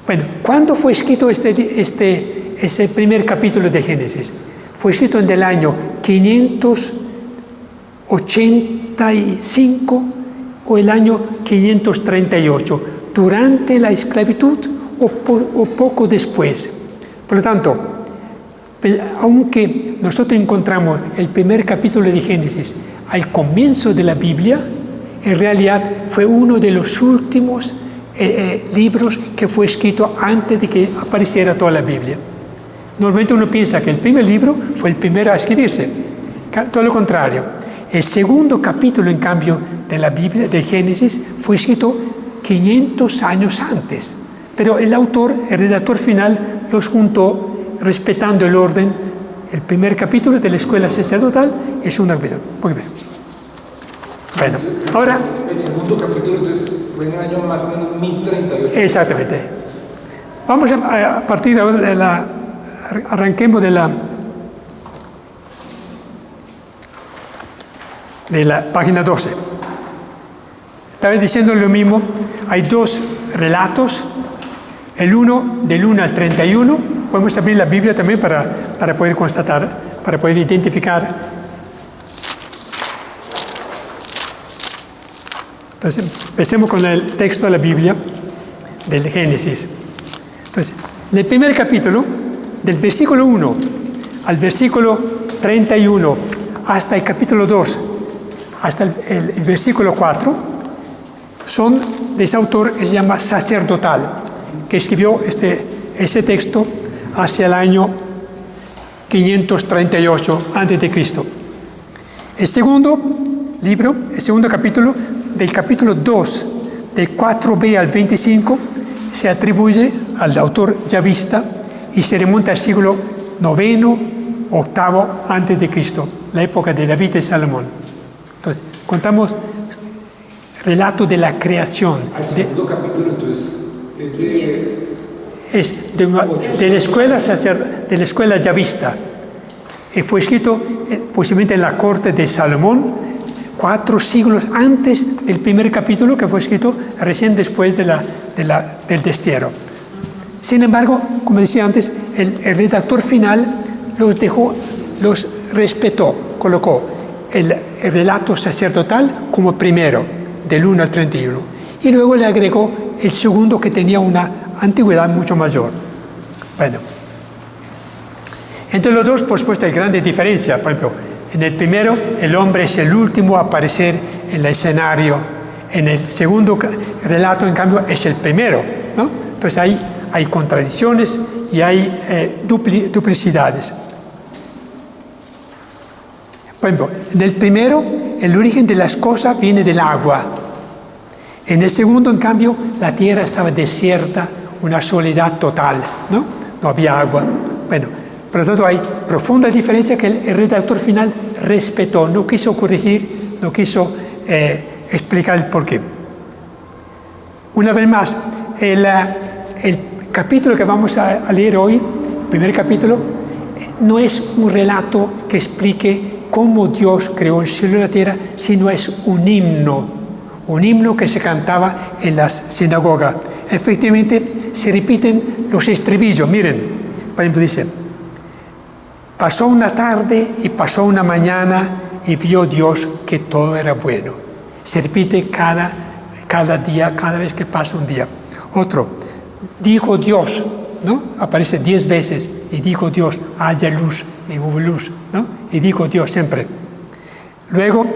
Bueno, ¿cuándo fue escrito este primer capítulo de Génesis? Fue escrito en el año 585 o el año 538, durante la esclavitud o poco después. Por lo tanto, aunque nosotros encontramos el primer capítulo de Génesis al comienzo de la Biblia, en realidad fue uno de los últimos libros que fue escrito antes de que apareciera toda la Biblia. Normalmente uno piensa que el primer libro fue el primero a escribirse. Todo lo contrario. El segundo capítulo, en cambio, de la Biblia, de Génesis, fue escrito 500 años antes. Pero el redactor final, los juntó respetando el orden. El primer capítulo de la escuela sacerdotal es un capítulo. Muy bien. Bueno, ahora... El segundo capítulo, entonces, fue en el año más o menos 1038. Exactamente. Vamos a partir ahora de arranquemos de la página 12. Estaba diciendo lo mismo. Hay dos relatos. El uno del 1 al 31 Podemos abrir la Biblia también para poder constatar, para poder identificar. Entonces, empecemos con el texto de la Biblia del Génesis. Entonces, en el primer capítulo, del versículo 1 al versículo 31, hasta el capítulo 2, hasta el versículo 4, son de ese autor que se llama Sacerdotal, que escribió ese texto hacia el año 538 a.C. El segundo libro, el segundo capítulo, del capítulo 2, del 4b al 25, se atribuye al autor yavista y se remonta al siglo IX, VIII a.C., la época de David y Salomón. Entonces, contamos relato de la creación. Al segundo capítulo, entonces, Es de la escuela yavista. Y fue escrito posiblemente en la corte de Salomón, 4 siglos antes del primer capítulo, que fue escrito recién después del destierro. Sin embargo, como decía antes, el redactor final los respetó, colocó el relato sacerdotal como primero, del 1 al 31, y luego le agregó el segundo, que tenía una antigüedad mucho mayor. Bueno, entre los dos, por supuesto, hay grandes diferencias. Por ejemplo, en el primero, el hombre es el último a aparecer en el escenario. En el segundo relato, en cambio, es el primero, ¿no? Entonces hay contradicciones y hay duplicidades. Por ejemplo, en el primero, el origen de las cosas viene del agua. En el segundo, en cambio, la tierra estaba desierta, una soledad total, ¿no? No había agua. Bueno, por lo tanto hay profunda diferencia que el redactor final respetó, no quiso corregir, no quiso explicar el porqué. Una vez más, el capítulo que vamos a leer hoy, el primer capítulo, no es un relato que explique cómo Dios creó el cielo y la tierra, sino es un himno que se cantaba en las sinagogas. Efectivamente, se repiten los estribillos. Miren, por ejemplo, dice: pasó una tarde y pasó una mañana y vio Dios que todo era bueno. Se repite cada día, cada vez que pasa un día. Otro, dijo Dios, ¿no? Aparece 10 veces, y dijo Dios, haya luz, y hubo luz, ¿no? Y dijo Dios siempre. Luego,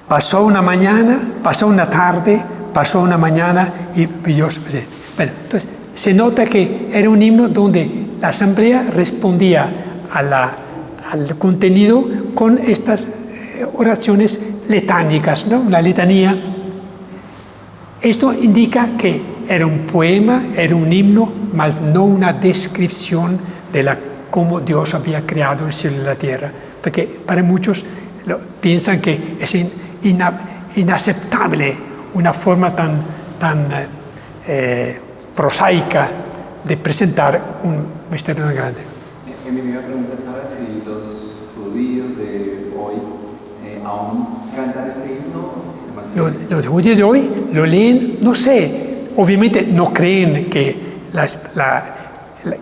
pasó una mañana, pasó una tarde, pasó una mañana y Dios. Bueno, entonces se nota que era un himno donde la asamblea respondía al contenido con estas oraciones letánicas, ¿no? Una letanía. Esto indica que era un poema, era un himno, mas no una descripción de cómo Dios había creado el cielo y la tierra. Porque para muchos piensan que es inaceptable una forma tan prosaica de presentar un misterio tan grande. En mi primera pregunta, ¿sabes si los judíos de hoy aún cantan este himno? Los judíos de hoy lo leen, no sé, obviamente no creen que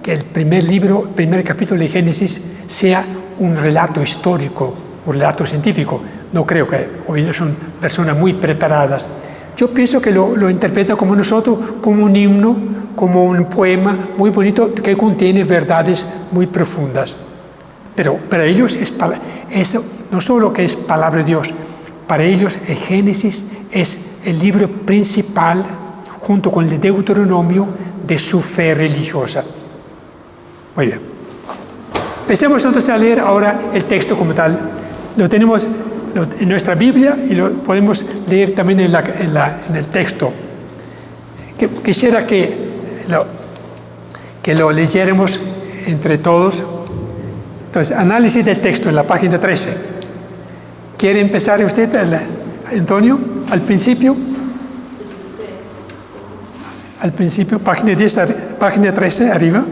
el primer capítulo de Génesis sea un relato histórico, un relato científico. No creo que hoy son personas muy preparadas. Yo pienso que lo interpretan como nosotros, como un himno, como un poema muy bonito que contiene verdades muy profundas. Pero para ellos es no solo que es palabra de Dios, para ellos el Génesis es el libro principal, junto con el Deuteronomio, de su fe religiosa. Muy bien. Empecemos entonces a leer ahora el texto como tal. Lo tenemos en nuestra Biblia y lo podemos leer también en el texto. Quisiera que lo leyéramos entre todos. Entonces, análisis del texto en la página 13. ¿Quiere empezar usted, Antonio, al principio? Al principio, página 10, página 13, arriba.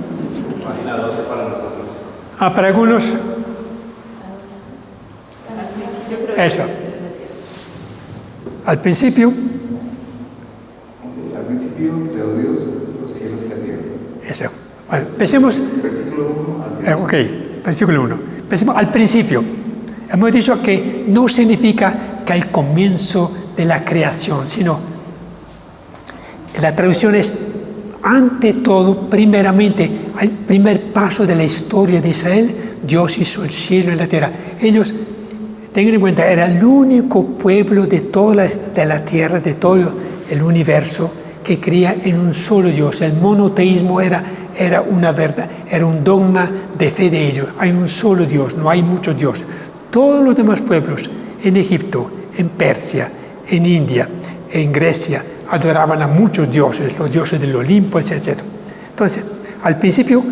Página 12 para nosotros. Para algunos. Eso. Al principio. Al principio creó Dios los cielos y la tierra. Bueno, empecemos. Versículo 1 al Ok, versículo 1. Empecemos al principio. Hemos dicho que no significa que al comienzo de la creación, sino la traducción es ante todo, primeramente, al primer paso de la historia de Israel, Dios hizo el cielo y la tierra. Ellos, tengan en cuenta, era el único pueblo de toda la tierra, de todo el universo, que creía en un solo Dios. El monoteísmo era una verdad, era un dogma de fe de ellos. Hay un solo Dios, no hay muchos dioses. Todos los demás pueblos, en Egipto, en Persia, en India, en Grecia, adoraban a muchos dioses, los dioses del Olimpo, etc. Entonces, al principio,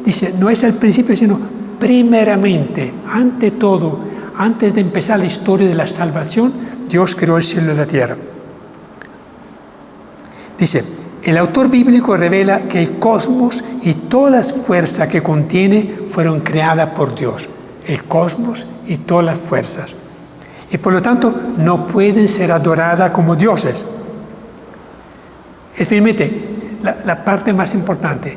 dice, no es al principio, sino primeramente, ante todo, antes de empezar la historia de la salvación, Dios creó el cielo y la tierra. Dice, el autor bíblico revela que el cosmos y todas las fuerzas que contiene fueron creadas por Dios. El cosmos y todas las fuerzas. Y por lo tanto, no pueden ser adoradas como dioses. Es finalmente la parte más importante.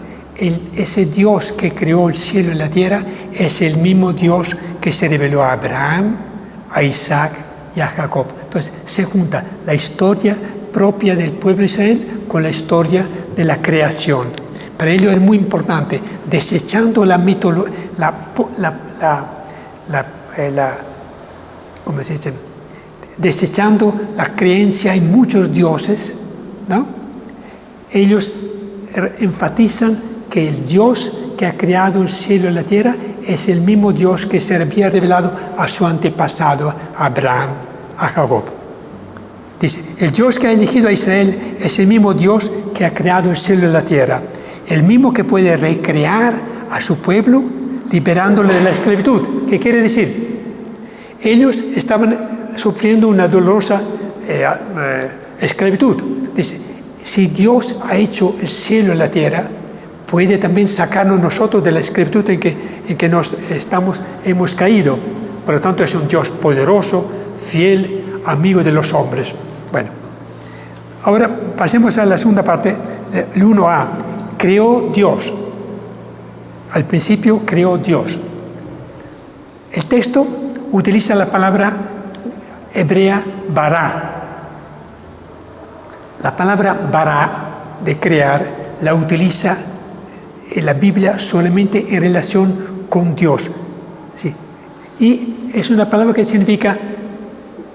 Ese Dios que creó el cielo y la tierra es el mismo Dios que se reveló a Abraham, a Isaac y a Jacob. Entonces se junta la historia propia del pueblo de Israel con la historia de la creación. Para ello es muy importante, desechando la mitología, ¿cómo se dice? Desechando la creencia en muchos dioses, ¿no? Ellos enfatizan que el Dios que ha creado el cielo y la tierra es el mismo Dios que se había revelado a su antepasado, a Abraham, a Jacob. Dice, el Dios que ha elegido a Israel es el mismo Dios que ha creado el cielo y la tierra, el mismo que puede recrear a su pueblo liberándole de la esclavitud. ¿Qué quiere decir? Ellos estaban sufriendo una dolorosa esclavitud. Dice, si Dios ha hecho el cielo y la tierra, puede también sacarnos nosotros de la esclavitud en que hemos caído. Por lo tanto, es un Dios poderoso, fiel, amigo de los hombres. Bueno, ahora pasemos a la segunda parte, el 1a. Creó Dios. Al principio creó Dios. El texto utiliza la palabra hebrea bara. La palabra bara, de crear, la utiliza en la Biblia solamente en relación con Dios. ¿Sí? Y es una palabra que significa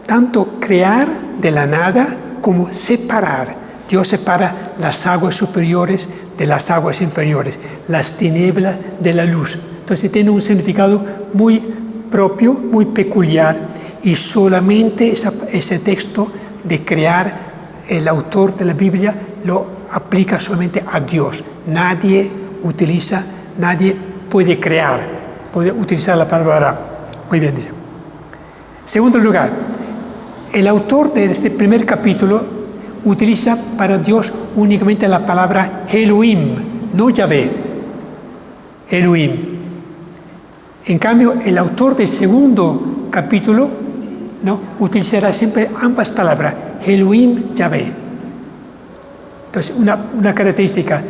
tanto crear de la nada como separar. Dios separa las aguas superiores de las aguas inferiores, las tinieblas de la luz. Entonces tiene un significado muy propio, muy peculiar, y solamente ese texto de crear, el autor de la Biblia lo aplica solamente a Dios. Nadie puede crear, puede utilizar la palabra. Muy bien, dice. Segundo lugar, el autor de este primer capítulo utiliza para Dios únicamente la palabra Elohim, no Yahvé. Elohim. En cambio, el autor del segundo capítulo, ¿no?, utilizará siempre ambas palabras, Elohim, Yahvé. Entonces, una característica,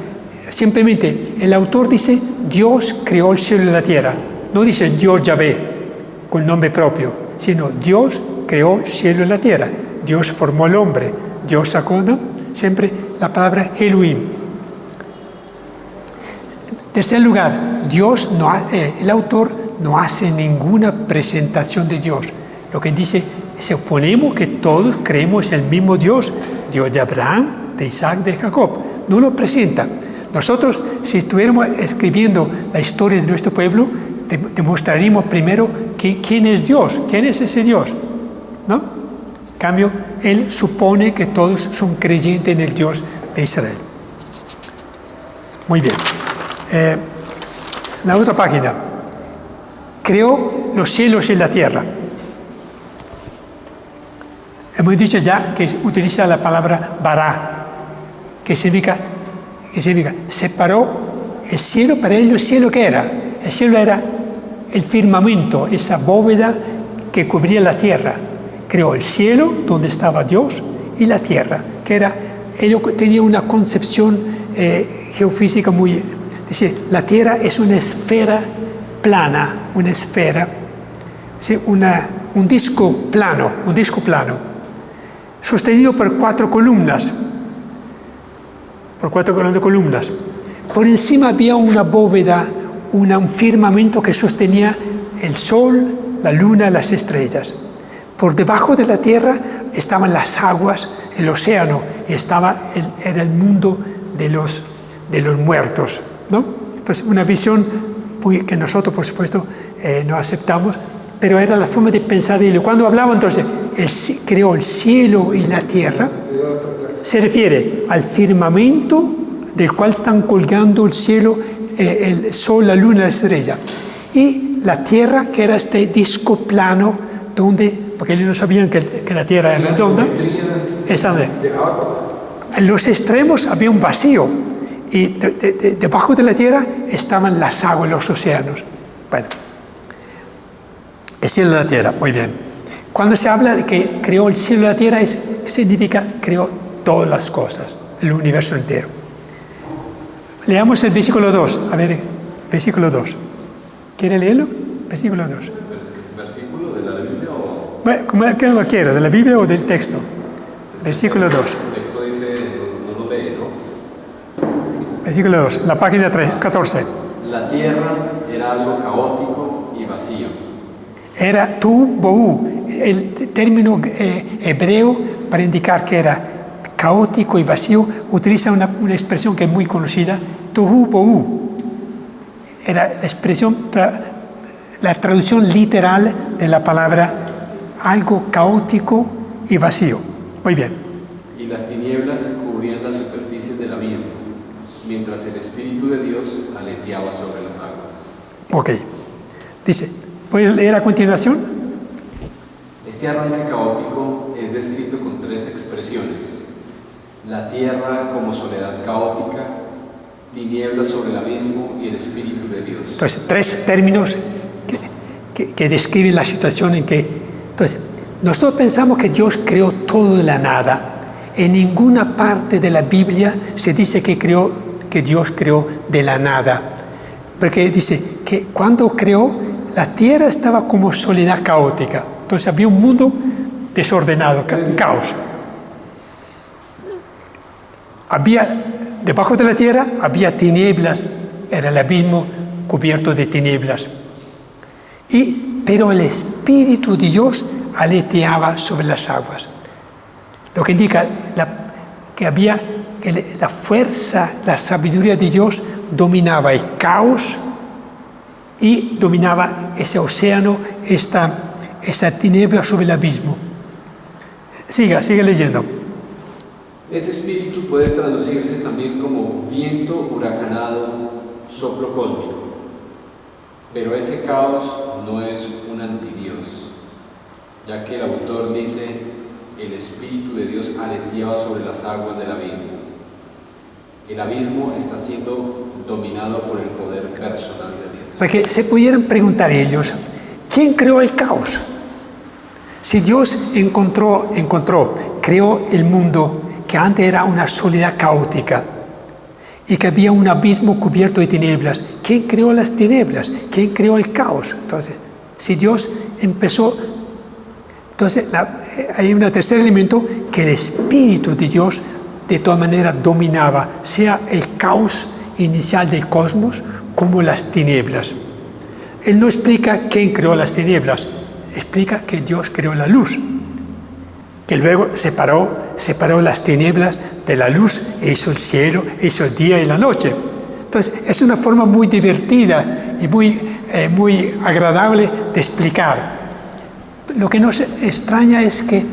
simplemente el autor dice Dios creó el cielo y la tierra, no dice Dios Yahvé con nombre propio, sino Dios creó el cielo y la tierra, Dios formó al hombre, Dios sacó, ¿no?, siempre la palabra Elohim. En tercer lugar, el autor no hace ninguna presentación de Dios. Lo que dice, suponemos que todos creemos en el mismo Dios, Dios de Abraham, de Isaac, de Jacob. No lo presenta. Nosotros, si estuviéramos escribiendo la historia de nuestro pueblo, demostraríamos primero quién es Dios, quién es ese Dios, ¿no? En cambio, él supone que todos son creyentes en el Dios de Israel. Muy bien. La otra página. Creó los cielos y la tierra. Hemos dicho ya que utiliza la palabra bara, que significa separó el cielo. Para él el cielo, ¿qué era? El cielo era el firmamento, esa bóveda que cubría la tierra. Creó el cielo, donde estaba Dios, y la tierra, que era, él tenía una concepción geofísica muy, Dice, la tierra es una esfera plana, una esfera, ¿sí? un disco plano, sostenido por cuatro columnas. Por encima había una bóveda, un firmamento que sostenía el sol, la luna, las estrellas. Por debajo de la tierra estaban las aguas, el océano, y era el mundo de los muertos, ¿no? Entonces, una visión que nosotros, por supuesto, no aceptamos, pero era la forma de pensar de él. Cuando hablaba entonces, creó el cielo y la tierra, se refiere al firmamento del cual están colgando el cielo, el sol, la luna, la estrella. Y la tierra, que era este disco plano, porque ellos no sabían que la tierra era redonda, en los extremos había un vacío, y debajo de la tierra estaban las aguas, los océanos. Bueno, el cielo y la tierra, muy bien. Cuando se habla de que creó el cielo y la tierra, significa creó todas las cosas, el universo entero. Leamos el versículo 2. A ver, versículo 2. ¿Quiere leerlo? Versículo 2. ¿Versículo de la Biblia o...? Bueno, ¿qué lo quiero? ¿De la Biblia o del texto? Versículo 2. El texto dice, no lo lee, ¿no? Versículo 2, la página 14. La tierra era algo caótico y vacío. Era tohu bohu, el término hebreo para indicar que era caótico y vacío, utiliza una expresión que es muy conocida, tohu bohu. Era la expresión, la traducción literal de la palabra algo caótico y vacío. Muy bien. Y las tinieblas cubrían las superficies del abismo, mientras el Espíritu de Dios aleteaba sobre las aguas. Ok. Dice, ¿puedes leer a continuación? Este arranque caótico es descrito con tres expresiones: la tierra como soledad caótica, tinieblas sobre el abismo y el Espíritu de Dios. Entonces, tres términos que describen la situación en que... Entonces, nosotros pensamos que Dios creó todo de la nada. En ninguna parte de la Biblia se dice que Dios creó de la nada. Porque dice que cuando creó, la tierra estaba como soledad caótica. Entonces había un mundo desordenado, caos. Debajo de la tierra había tinieblas, era el abismo cubierto de tinieblas. Pero el Espíritu de Dios aleteaba sobre las aguas. Lo que indica que había la fuerza, la sabiduría de Dios dominaba el caos y dominaba ese océano, esa tiniebla sobre el abismo. Sigue leyendo. Ese espíritu puede traducirse también como viento huracanado, soplo cósmico. Pero ese caos no es un antidios, ya que el autor dice: el Espíritu de Dios aleteaba sobre las aguas del abismo. El abismo está siendo dominado por el poder personal de Dios. Porque se pudieran preguntar ellos, ¿quién creó el caos? Si Dios creó el mundo que antes era una soledad caótica y que había un abismo cubierto de tinieblas, ¿quién creó las tinieblas? ¿Quién creó el caos? Entonces, si Dios empezó... Entonces, hay un tercer elemento, que el Espíritu de Dios de todas maneras dominaba, sea el caos inicial del cosmos como las tinieblas. Él no explica quién creó las tinieblas, explica que Dios creó la luz, que luego separó las tinieblas de la luz e hizo el cielo, hizo el día y la noche. Entonces, es una forma muy divertida y muy agradable de explicar. Lo que nos extraña es que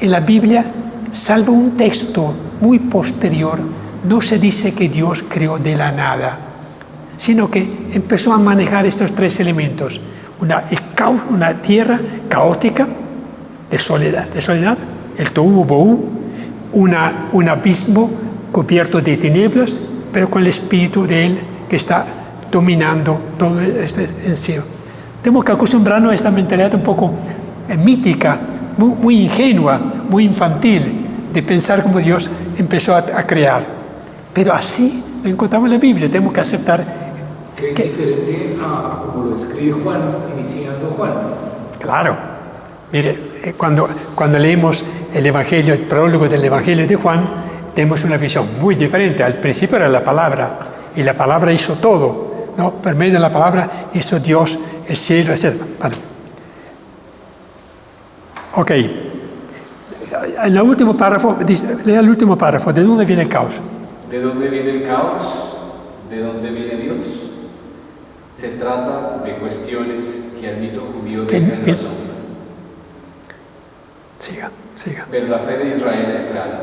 en la Biblia, salvo un texto muy posterior, no se dice que Dios creó de la nada, sino que empezó a manejar estos tres elementos: una tierra caótica, de soledad, el tohu bohu, un abismo cubierto de tinieblas, pero con el Espíritu de Él que está dominando todo este encierro. Tenemos que acostumbrarnos a esta mentalidad un poco mítica, muy ingenua, muy infantil, de pensar cómo Dios empezó a crear. pero así lo encontramos en la Biblia. Tenemos que aceptar Que es diferente a como lo escribe Juan, iniciando Juan. Claro. Mire, cuando leemos el Evangelio, el prólogo del Evangelio de Juan, tenemos una visión muy diferente. Al principio era la palabra, y la palabra hizo todo, ¿no? Por medio de la palabra hizo Dios el cielo, etc. Vale. Ok. En el último párrafo, lea el último párrafo. ¿De dónde viene el caos? ¿De dónde viene el caos? ¿De dónde viene Dios? Se trata de cuestiones que al mito judío dejan en la sombra. Siga. Pero la fe de Israel es clara.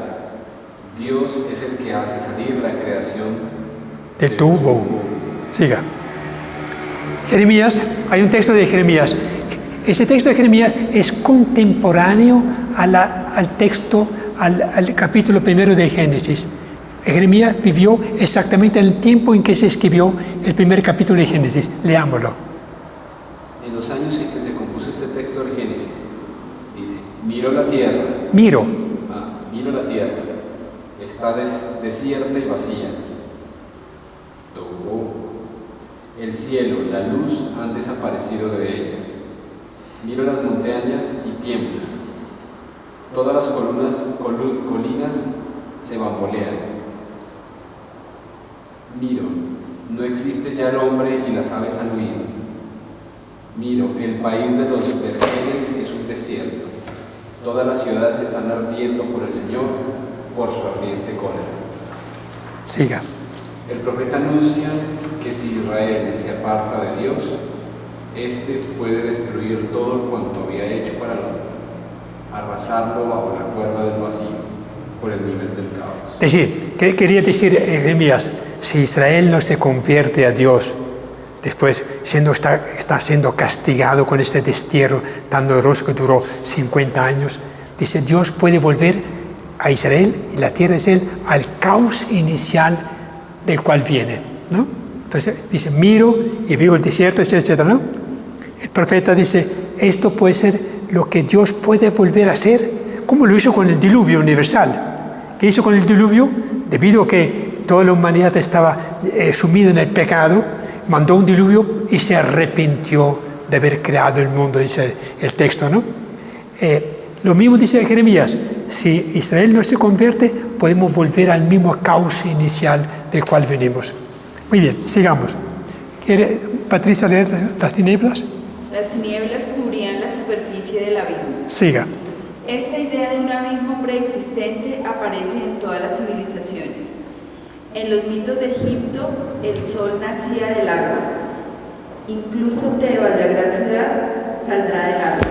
Dios es el que hace salir la creación del tubo. Siga. Jeremías, hay un texto de Jeremías. Ese texto de Jeremías es contemporáneo al texto, al capítulo 1 de Génesis. Jeremías vivió exactamente el tiempo en que se escribió el primer capítulo de Génesis. Leámoslo. En los años en que se compuso este texto de Génesis, dice, miro la tierra. Miro la tierra. Está desierta y vacía. El cielo, la luz han desaparecido de ella. Miro las montañas y tiemblan. Todas las colinas se bambolean. Miro, no existe ya el hombre y las aves han huido. Miro, el país de los vergeles es un desierto. Todas las ciudades están ardiendo por el Señor, por su ardiente cólera. Siga. El profeta anuncia que si Israel se aparta de Dios, éste puede destruir todo cuanto había hecho para el hombre, arrasarlo bajo la cuerda del vacío, por el nivel del caos. Es decir, ¿qué quería decir Jeremías? Si Israel no se convierte a Dios, después está siendo castigado con este destierro tan doloroso que duró 50 años, dice, Dios puede volver a Israel, y la tierra es Él, al caos inicial del cual viene, ¿no? Entonces dice, miro y veo el desierto, etcétera, ¿no? El profeta dice, esto puede ser lo que Dios puede volver a hacer, como lo hizo con el diluvio universal. ¿Qué hizo con el diluvio? Debido a que toda la humanidad estaba sumida en el pecado, mandó un diluvio y se arrepintió de haber creado el mundo, dice el texto, ¿no? Lo mismo dice Jeremías, si Israel no se convierte, podemos volver al mismo caos inicial del cual venimos. Muy bien, sigamos. ¿Quiere Patricia leer las tinieblas? Las tinieblas cubrían la superficie del abismo. Siga. Esta idea de un abismo preexistente aparece en todas las civilizaciones. En los mitos de Egipto, el sol nacía del agua. Incluso Tebas, la gran ciudad, saldrá del agua.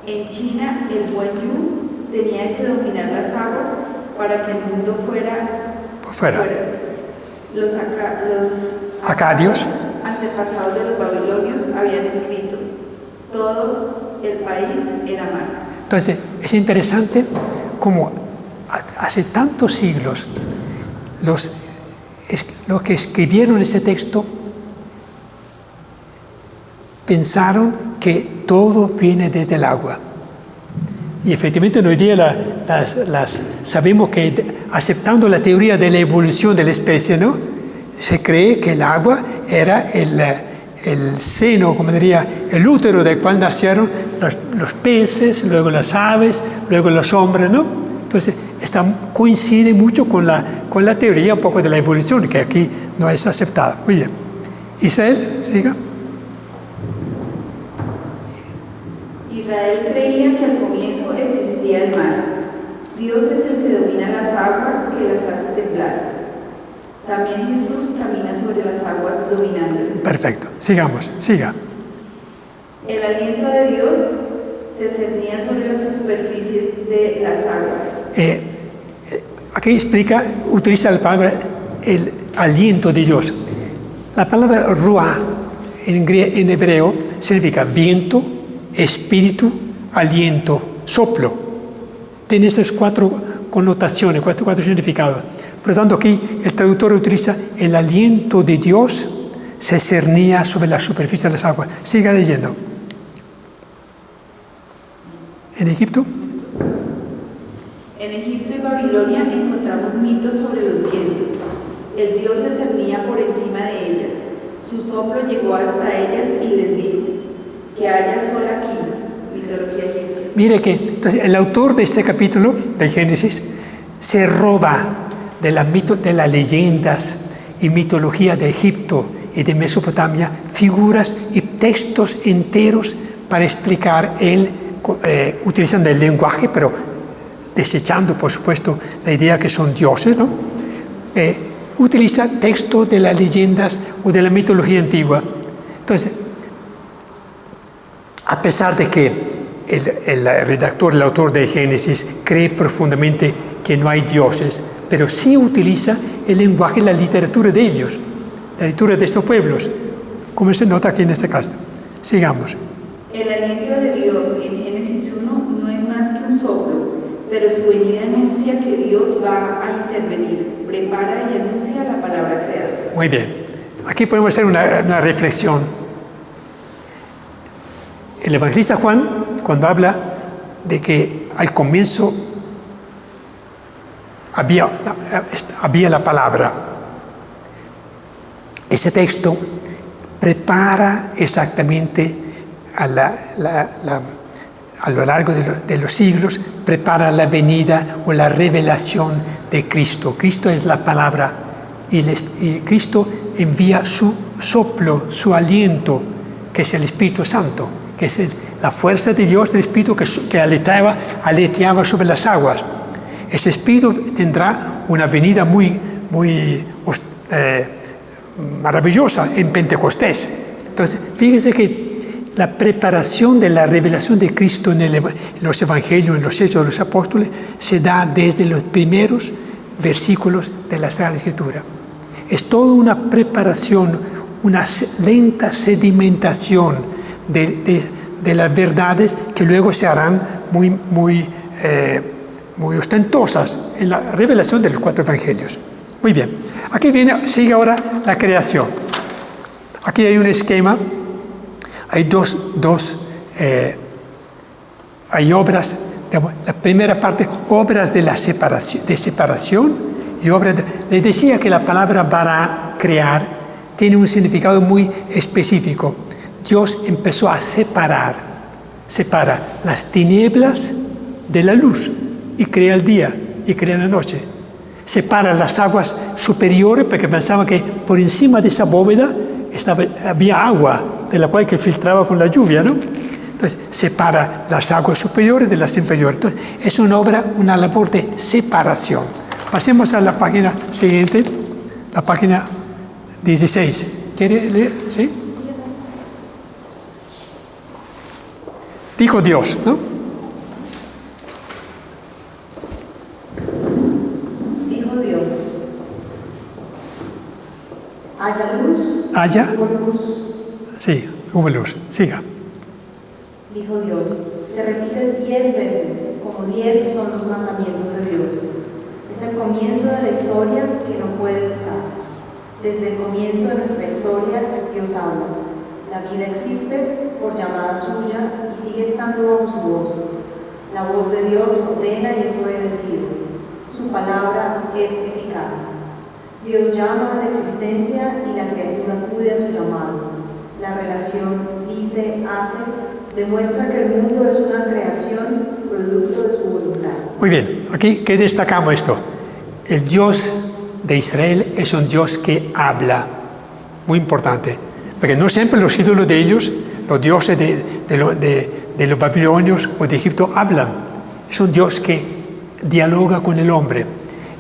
En China, el buen Yu tenía que dominar las aguas para que el mundo fuera. Los acadios, antepasados de los babilonios, habían escrito, todos el país era mar. Entonces, es interesante cómo hace tantos siglos los que escribieron ese texto pensaron que todo viene desde el agua. Y efectivamente hoy día sabemos que aceptando la teoría de la evolución de la especie, ¿no? Se cree que el agua era el seno, como diría, el útero del cual nacieron los peces, luego las aves, luego los hombres, ¿no? Entonces, coincide mucho con la teoría un poco de la evolución, que aquí no es aceptada. Muy bien. Israel, siga. Israel creía que al comienzo existía el mar. Dios es el que domina las aguas, que las hace temblar. También Jesús camina sobre las aguas dominándolas. Perfecto. Sigamos. Siga. El aliento de Dios se cernía sobre las superficies de las aguas. Aquí utiliza la palabra el aliento de Dios. La palabra ruah en hebreo significa viento, espíritu, aliento, soplo. Tiene esas cuatro connotaciones, cuatro significados. Por lo tanto, aquí el traductor utiliza el aliento de Dios se cernía sobre la superficie de las aguas. Siga leyendo. ¿En Egipto? En Egipto y Babilonia encontramos mitos sobre los vientos. El Dios se cernía por encima de ellas. Su soplo llegó hasta ellas y les dijo: que haya sol aquí. Mitología egipcia. Mire que entonces, el autor de este capítulo de Génesis se roba de las leyendas y mitología de Egipto y de Mesopotamia figuras y textos enteros para explicar él, utilizando el lenguaje, pero desechando, por supuesto, la idea que son dioses, ¿no? Utiliza textos de las leyendas o de la mitología antigua. Entonces, a pesar de que el redactor, el autor de Génesis, cree profundamente que no hay dioses, pero sí utiliza el lenguaje y la literatura de ellos, la literatura de estos pueblos, como se nota aquí en este caso. Sigamos. El aliento de Dios en Génesis 1 no es más que un soplo, pero su venida anuncia que Dios va a intervenir, prepara y anuncia la palabra creadora. Muy bien. Aquí podemos hacer una reflexión. El evangelista Juan, cuando habla de que al comienzo había la palabra, ese texto prepara exactamente a lo largo de los siglos, prepara la venida o la revelación de Cristo. Cristo es la palabra y Cristo envía su soplo, su aliento, que es el Espíritu Santo, que es la fuerza de Dios, el Espíritu que aleteaba sobre las aguas. Ese Espíritu tendrá una venida muy maravillosa en Pentecostés. Entonces, fíjense que la preparación de la revelación de Cristo en los evangelios, en los hechos de los apóstoles, se da desde los primeros versículos de la Sagrada Escritura. Es toda una preparación, una lenta sedimentación de las verdades que luego se harán muy ostentosas en la revelación de los 4 evangelios. Muy bien. Aquí sigue ahora la creación. Aquí hay un esquema. Hay hay obras, digamos, la primera parte, obras de separación y obras les decía que la palabra bara, crear, tiene un significado muy específico. Dios empezó a separa las tinieblas de la luz y crea el día y crea la noche. Separa las aguas superiores porque pensaba que por encima de esa bóveda había agua de la cual que filtraba con la lluvia, ¿no? Entonces, separa las aguas superiores de las inferiores. Entonces, es una labor de separación. Pasemos a la página siguiente, la página 16. ¿Quiere leer? ¿Sí? Dijo Dios, ¿no? Dijo Dios: haya luz. ¿Haya? Hubo luz. Sí, hubo luz. Siga. Dijo Dios. Se repite 10 veces, como 10 son los mandamientos de Dios. Es el comienzo de la historia que no puede cesar. Desde el comienzo de nuestra historia, Dios habla. La vida existe por llamada suya y sigue estando bajo su voz. La voz de Dios ordena y es obedecida. Su palabra es eficaz. Dios llama a la existencia y la criatura acude a su llamado. La relación dice, hace, demuestra que el mundo es una creación producto de su voluntad. Muy bien, aquí, ¿qué destacamos esto? El Dios de Israel es un Dios que habla. Muy importante. Porque no siempre los ídolos de ellos, los dioses de los babilonios o de Egipto hablan. Es un Dios que dialoga con el hombre.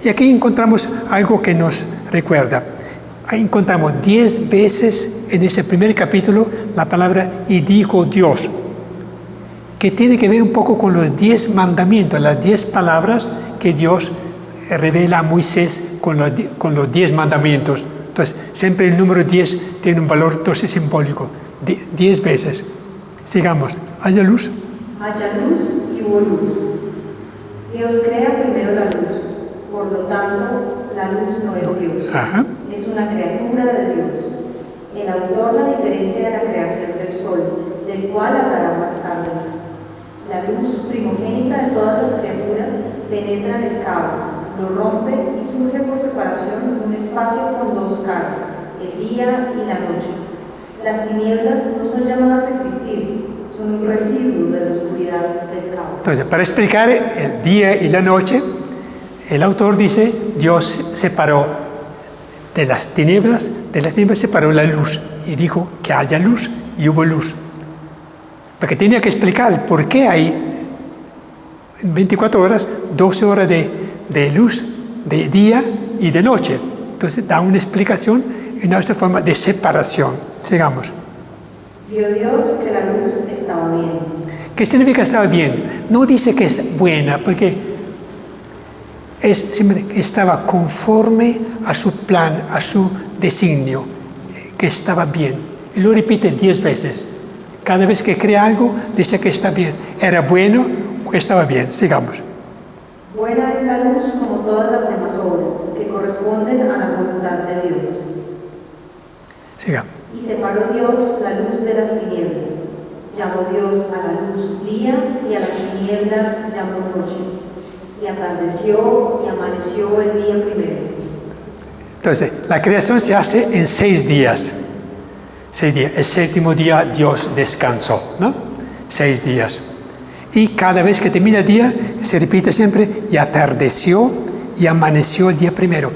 Y aquí encontramos algo que nos recuerda. Ahí encontramos 10 veces en ese primer capítulo la palabra "y dijo Dios", que tiene que ver un poco con los 10 mandamientos, las 10 palabras que Dios revela a Moisés con los 10 mandamientos. Entonces, siempre el número 10 tiene un valor entonces simbólico. 10 veces. Sigamos. ¿Haya luz? Haya luz y hubo luz. Dios crea primero la luz. Por lo tanto, la luz no es Dios. Ajá. Es una criatura de Dios. El autor la diferencia de la creación del sol, del cual hablará más tarde. La luz primogénita de todas las criaturas penetra en el caos, lo rompe y surge por separación un espacio con dos caras, el día y la noche. Las tinieblas no son llamadas a existir, son un residuo de la oscuridad del caos. Entonces, para explicar el día y la noche, el autor dice, Dios separó de las tinieblas separó la luz y dijo que haya luz y hubo luz. Porque tenía que explicar por qué hay en 24 horas, 12 horas de luz, de día y de noche. Entonces da una explicación en esa forma de separación. Sigamos. Vio Dios que la luz estaba bien. ¿Qué significa estaba bien? No dice que es buena, porque estaba conforme a su plan, a su designio, que estaba bien. Y lo repite 10 veces. Cada vez que crea algo, dice que está bien. Era bueno o estaba bien. Sigamos. Buena es la luz como todas las demás obras, que corresponden a la voluntad de Dios. Sigamos. Y separó Dios la luz de las tinieblas. Llamó Dios a la luz día y a las tinieblas llamó noche. Y atardeció y amaneció el día primero. Entonces, la creación se hace en 6 días. 6 días. El séptimo día Dios descansó, ¿no? 6 días. Y cada vez que termina el día, se repite siempre, y atardeció y amaneció el día primero.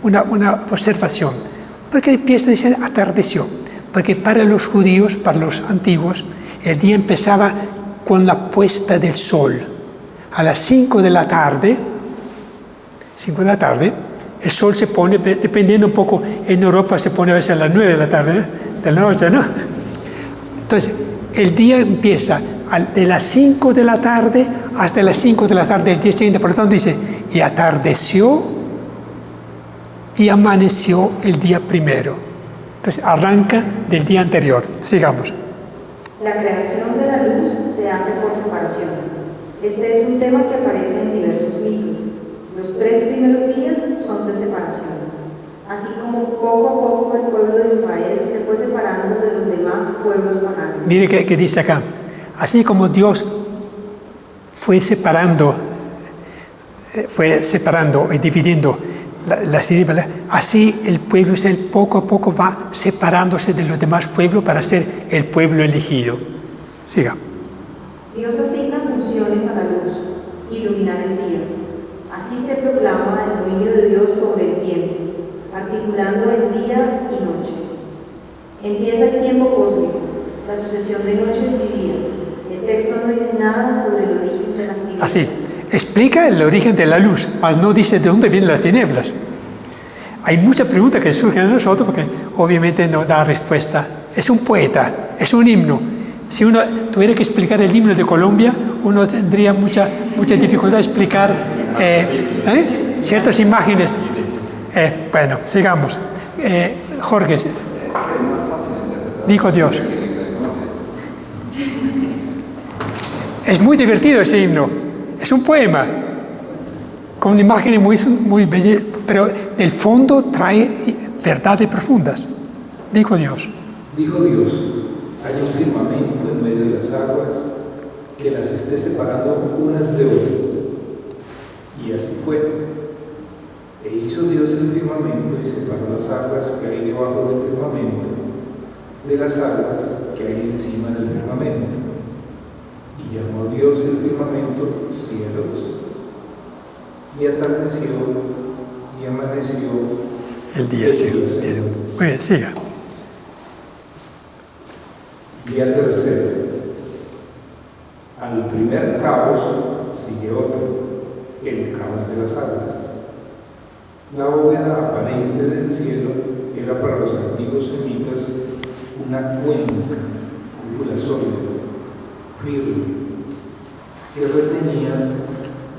Una observación. ¿Por qué empieza a decir atardeció? Porque para los judíos, para los antiguos, el día empezaba con la puesta del sol. A las 5 de la tarde, el sol se pone, dependiendo un poco, en Europa se pone a veces a las 9 de la tarde, de la noche, ¿no? Entonces, el día empieza de las 5 de la tarde hasta las 5 de la tarde del día siguiente. Por lo tanto, dice, y atardeció y amaneció el día primero. Entonces, arranca del día anterior. Sigamos. La creación de la luz se hace por separación. Este es un tema que aparece en diversos mitos. Los 3 primeros días son de separación. Así como poco a poco el pueblo de Israel se fue separando de los demás pueblos paganos. Mire qué dice acá. Así como Dios fue separando y dividiendo las tinieblas, así el pueblo Israel poco a poco va separándose de los demás pueblos para ser el pueblo elegido. Siga. Dios asigna funciones a la luz, iluminar el día. Así se proclama el dominio de Dios sobre el tiempo, articulando el día y noche. Empieza el tiempo cósmico, la sucesión de noches y días. El texto no dice nada sobre el origen de las tinieblas. Así, explica el origen de la luz, mas no dice de dónde vienen las tinieblas. Hay muchas preguntas que surgen en nosotros porque obviamente no da respuesta. Es un poeta, es un himno. Si uno tuviera que explicar el himno de Colombia, uno tendría mucha dificultad de explicar ciertas imágenes. Bueno, sigamos. Jorge, dijo Dios. Es muy divertido ese himno. Es un poema con imágenes muy bellas, pero del fondo trae verdades profundas. Dijo Dios. Dijo Dios, hay un firmamento en medio de las aguas que las esté separando unas de otras. Y así fue. E hizo Dios el firmamento y separó las aguas que hay debajo del firmamento de las aguas que hay encima del firmamento. Y llamó Dios el firmamento cielos. Y atardeció y amaneció el día siguiente. Muy bien, siga. Día tercero. Al primer caos sigue otro, el caos de las aguas. La bóveda aparente del cielo era para los antiguos semitas una cuenca, cúpula sólida, firme, que retenía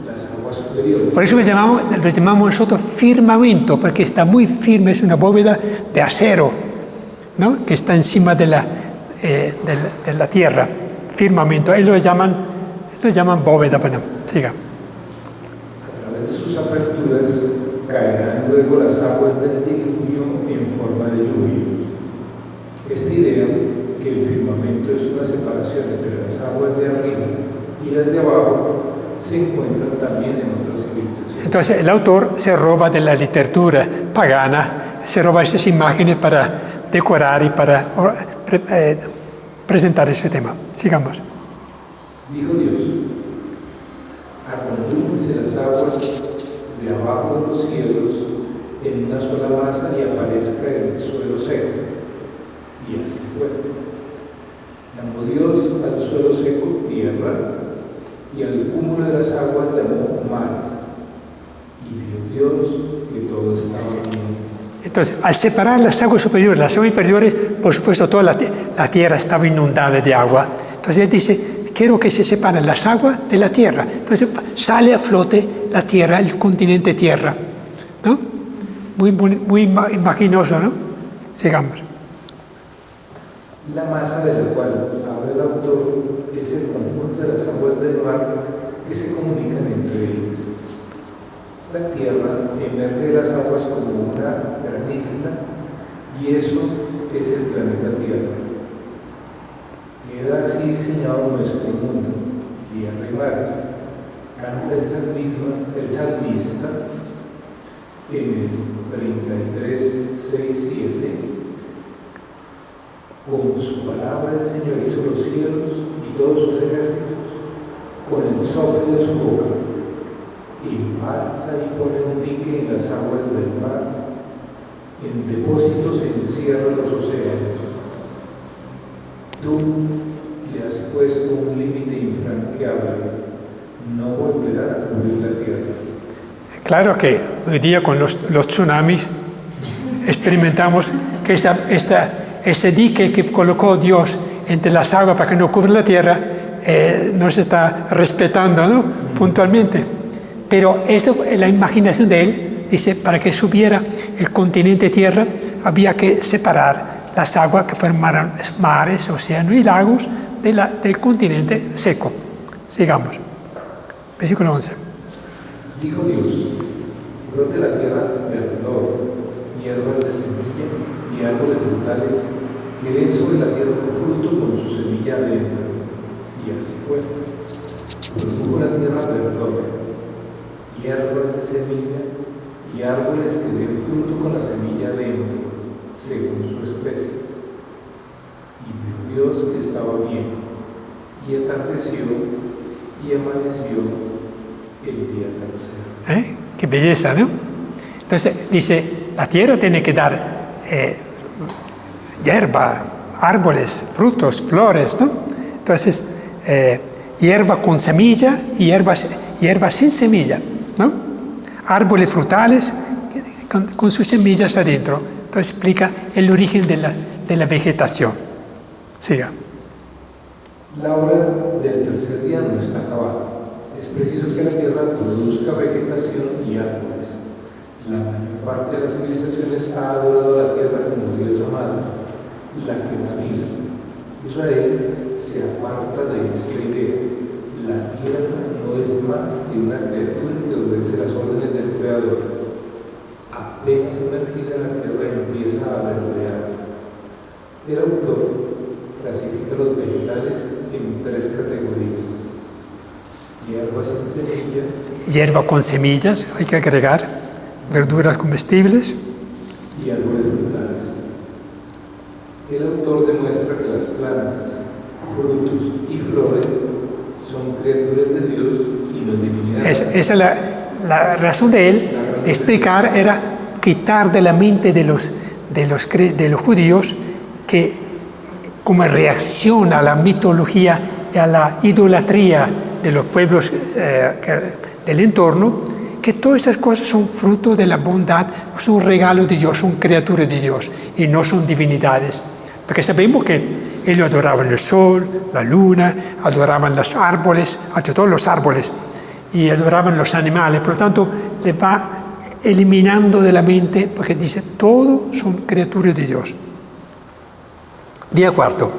las aguas superiores. Por eso lo llamamos nosotros firmamento, porque está muy firme, es una bóveda de acero, ¿no? Que está encima de la tierra, firmamento. Ahí lo llaman bóveda. Bueno, siga. A través de sus aperturas caerán luego las aguas del diluvio en forma de lluvia. Esta idea, que el firmamento es una separación entre las aguas de arriba y las de abajo, se encuentra también en otras civilizaciones. Entonces el autor se roba de la literatura pagana, se roba esas imágenes para decorar y para presentar ese tema. Sigamos. Dijo Dios: acumúlense las aguas de abajo de los cielos en una sola masa y aparezca el suelo seco. Y así fue. Llamó Dios al suelo seco tierra, y al cúmulo de las aguas llamó mares. Y vio Dios que todo estaba bien. Entonces, al separar las aguas superiores y las aguas inferiores, por supuesto, toda la tierra estaba inundada de agua. Entonces él dice: quiero que se separen las aguas de la tierra. Entonces sale a flote la tierra, el continente tierra, ¿no? Muy imaginoso, ¿no? Sigamos. La masa de la cual habla el autor es el conjunto de las aguas del mar que se comunican entre ellas. La tierra emerge de las aguas como una gran isla, y eso es el planeta Tierra. Queda así diseñado nuestro mundo, tierra y mares. Canta el salmista en el 33, 6, 7. Con su palabra el Señor hizo los cielos y todos sus ejércitos, con el soplo de su boca. Embalsa y pone un dique en las aguas del mar, en depósitos encierra los océanos. Tú le has puesto un límite infranqueable, no volverá a cubrir la tierra. Claro que hoy día con los tsunamis experimentamos que ese dique que colocó Dios entre las aguas para que no cubra la tierra no se está respetando, ¿no? Puntualmente. Pero esto es la imaginación de él. Dice, para que subiera el continente tierra había que separar las aguas que formaran mares, océanos y lagos del continente seco. Sigamos. Versículo 11. Dijo Dios: brote la tierra verdor, hierbas de semilla y árboles frutales que den sobre la tierra con fruto con su semilla adentro. Y así fue. Produjo la tierra verdor, hierbas de semilla y árboles que den fruto con la semilla adentro, según su especie. Y vio Dios que estaba bien, y atardeció y amaneció el día tercero. Qué belleza, ¿no? Entonces dice, la tierra tiene que dar hierba, árboles, frutos, flores, ¿no? Entonces, hierba con semilla y hierba sin semilla, ¿no? Árboles frutales con sus semillas adentro. Entonces explica el origen de la vegetación. Siga. La obra del tercer día no está acabada. Es preciso que la tierra produzca vegetación y árboles. La mayor parte de las civilizaciones ha adorado a la tierra como diosa madre, la que da vida. Israel se aparta de esta idea. La tierra no es más que una criatura que obedece las órdenes del Creador. Apenas emergida la tierra empieza a verdear. El autor clasifica los vegetales en 3 categorías: hierba sin semilla, hierba con semillas, hay que agregar, verduras comestibles y árboles frutales. El autor demuestra que las plantas, frutos y flores son criaturas de Dios y no divinidades. Esa es la razón de él de explicar, era quitar de la mente de los judíos que, como reacción a la mitología y a la idolatría de los pueblos del entorno, que todas esas cosas son fruto de la bondad, son regalos de Dios, son criaturas de Dios y no son divinidades. Porque sabemos que ellos adoraban el sol, la luna, adoraban los árboles, ante todo los árboles, y adoraban los animales. Por lo tanto, les va eliminando de la mente, porque dice, todos son criaturas de Dios. Día cuarto.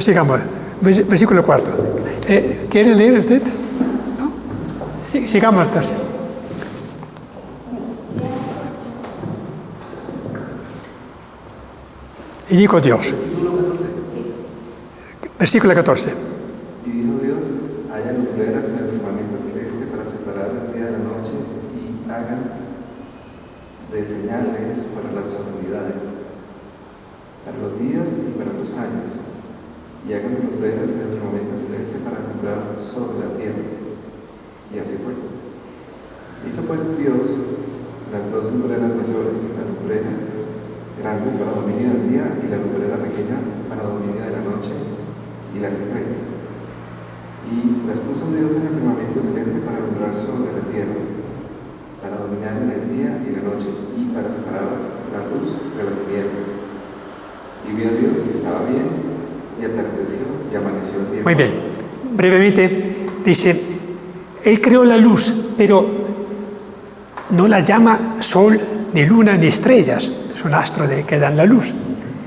Sigamos. Versículo 4. ¿Quiere leer usted? ¿No? Sí, sigamos entonces. Y dijo Dios. Versículo 14. Y dijo Dios: haya lumbreras en el firmamento celeste para separar el día de la noche, para las unidades, para los días y para los años, y hagan lumbreras en el firmamento celeste para alumbrar sobre la tierra. Y así fue. Hizo pues Dios las dos lumbreras mayores, la lumbrera grande para dominio del día y la lumbrera pequeña para dominio de la noche, y las estrellas. Y las puso Dios en el firmamento celeste para alumbrar sobre la tierra, para dominar en el día y la noche, y para separar la luz de las tinieblas. Y vio Dios que estaba bien, y atardeció y amaneció el día. Muy bien. Brevemente dice, Él creó la luz, pero no la llama sol, ni luna, ni estrellas. Son astros que dan la luz.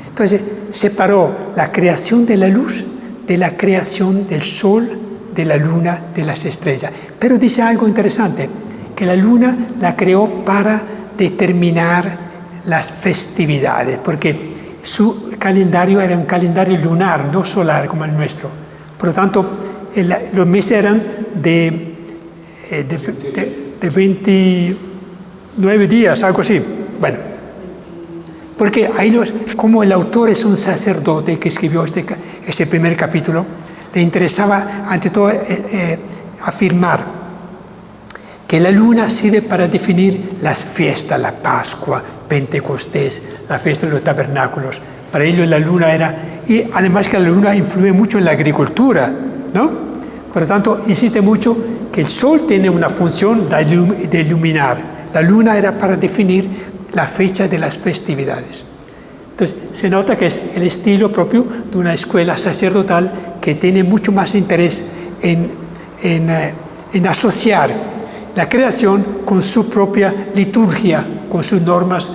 Entonces, separó la creación de la luz de la creación del sol, de la luna, de las estrellas. Pero dice algo interesante, que la luna la creó para determinar las festividades, porque su calendario era un calendario lunar, no solar como el nuestro. Por lo tanto, los meses eran de 29 días, algo así. Bueno, porque ahí como el autor es un sacerdote que escribió este primer capítulo, le interesaba ante todo afirmar que la luna sirve para definir las fiestas, la Pascua, Pentecostés, la fiesta de los tabernáculos. Para ellos la luna era, y además que la luna influye mucho en la agricultura, ¿no? Por lo tanto, insiste mucho que el sol tiene una función de iluminar. La luna era para definir la fecha de las festividades. Entonces, se nota que es el estilo propio de una escuela sacerdotal que tiene mucho más interés en asociar la creación con su propia liturgia, con sus normas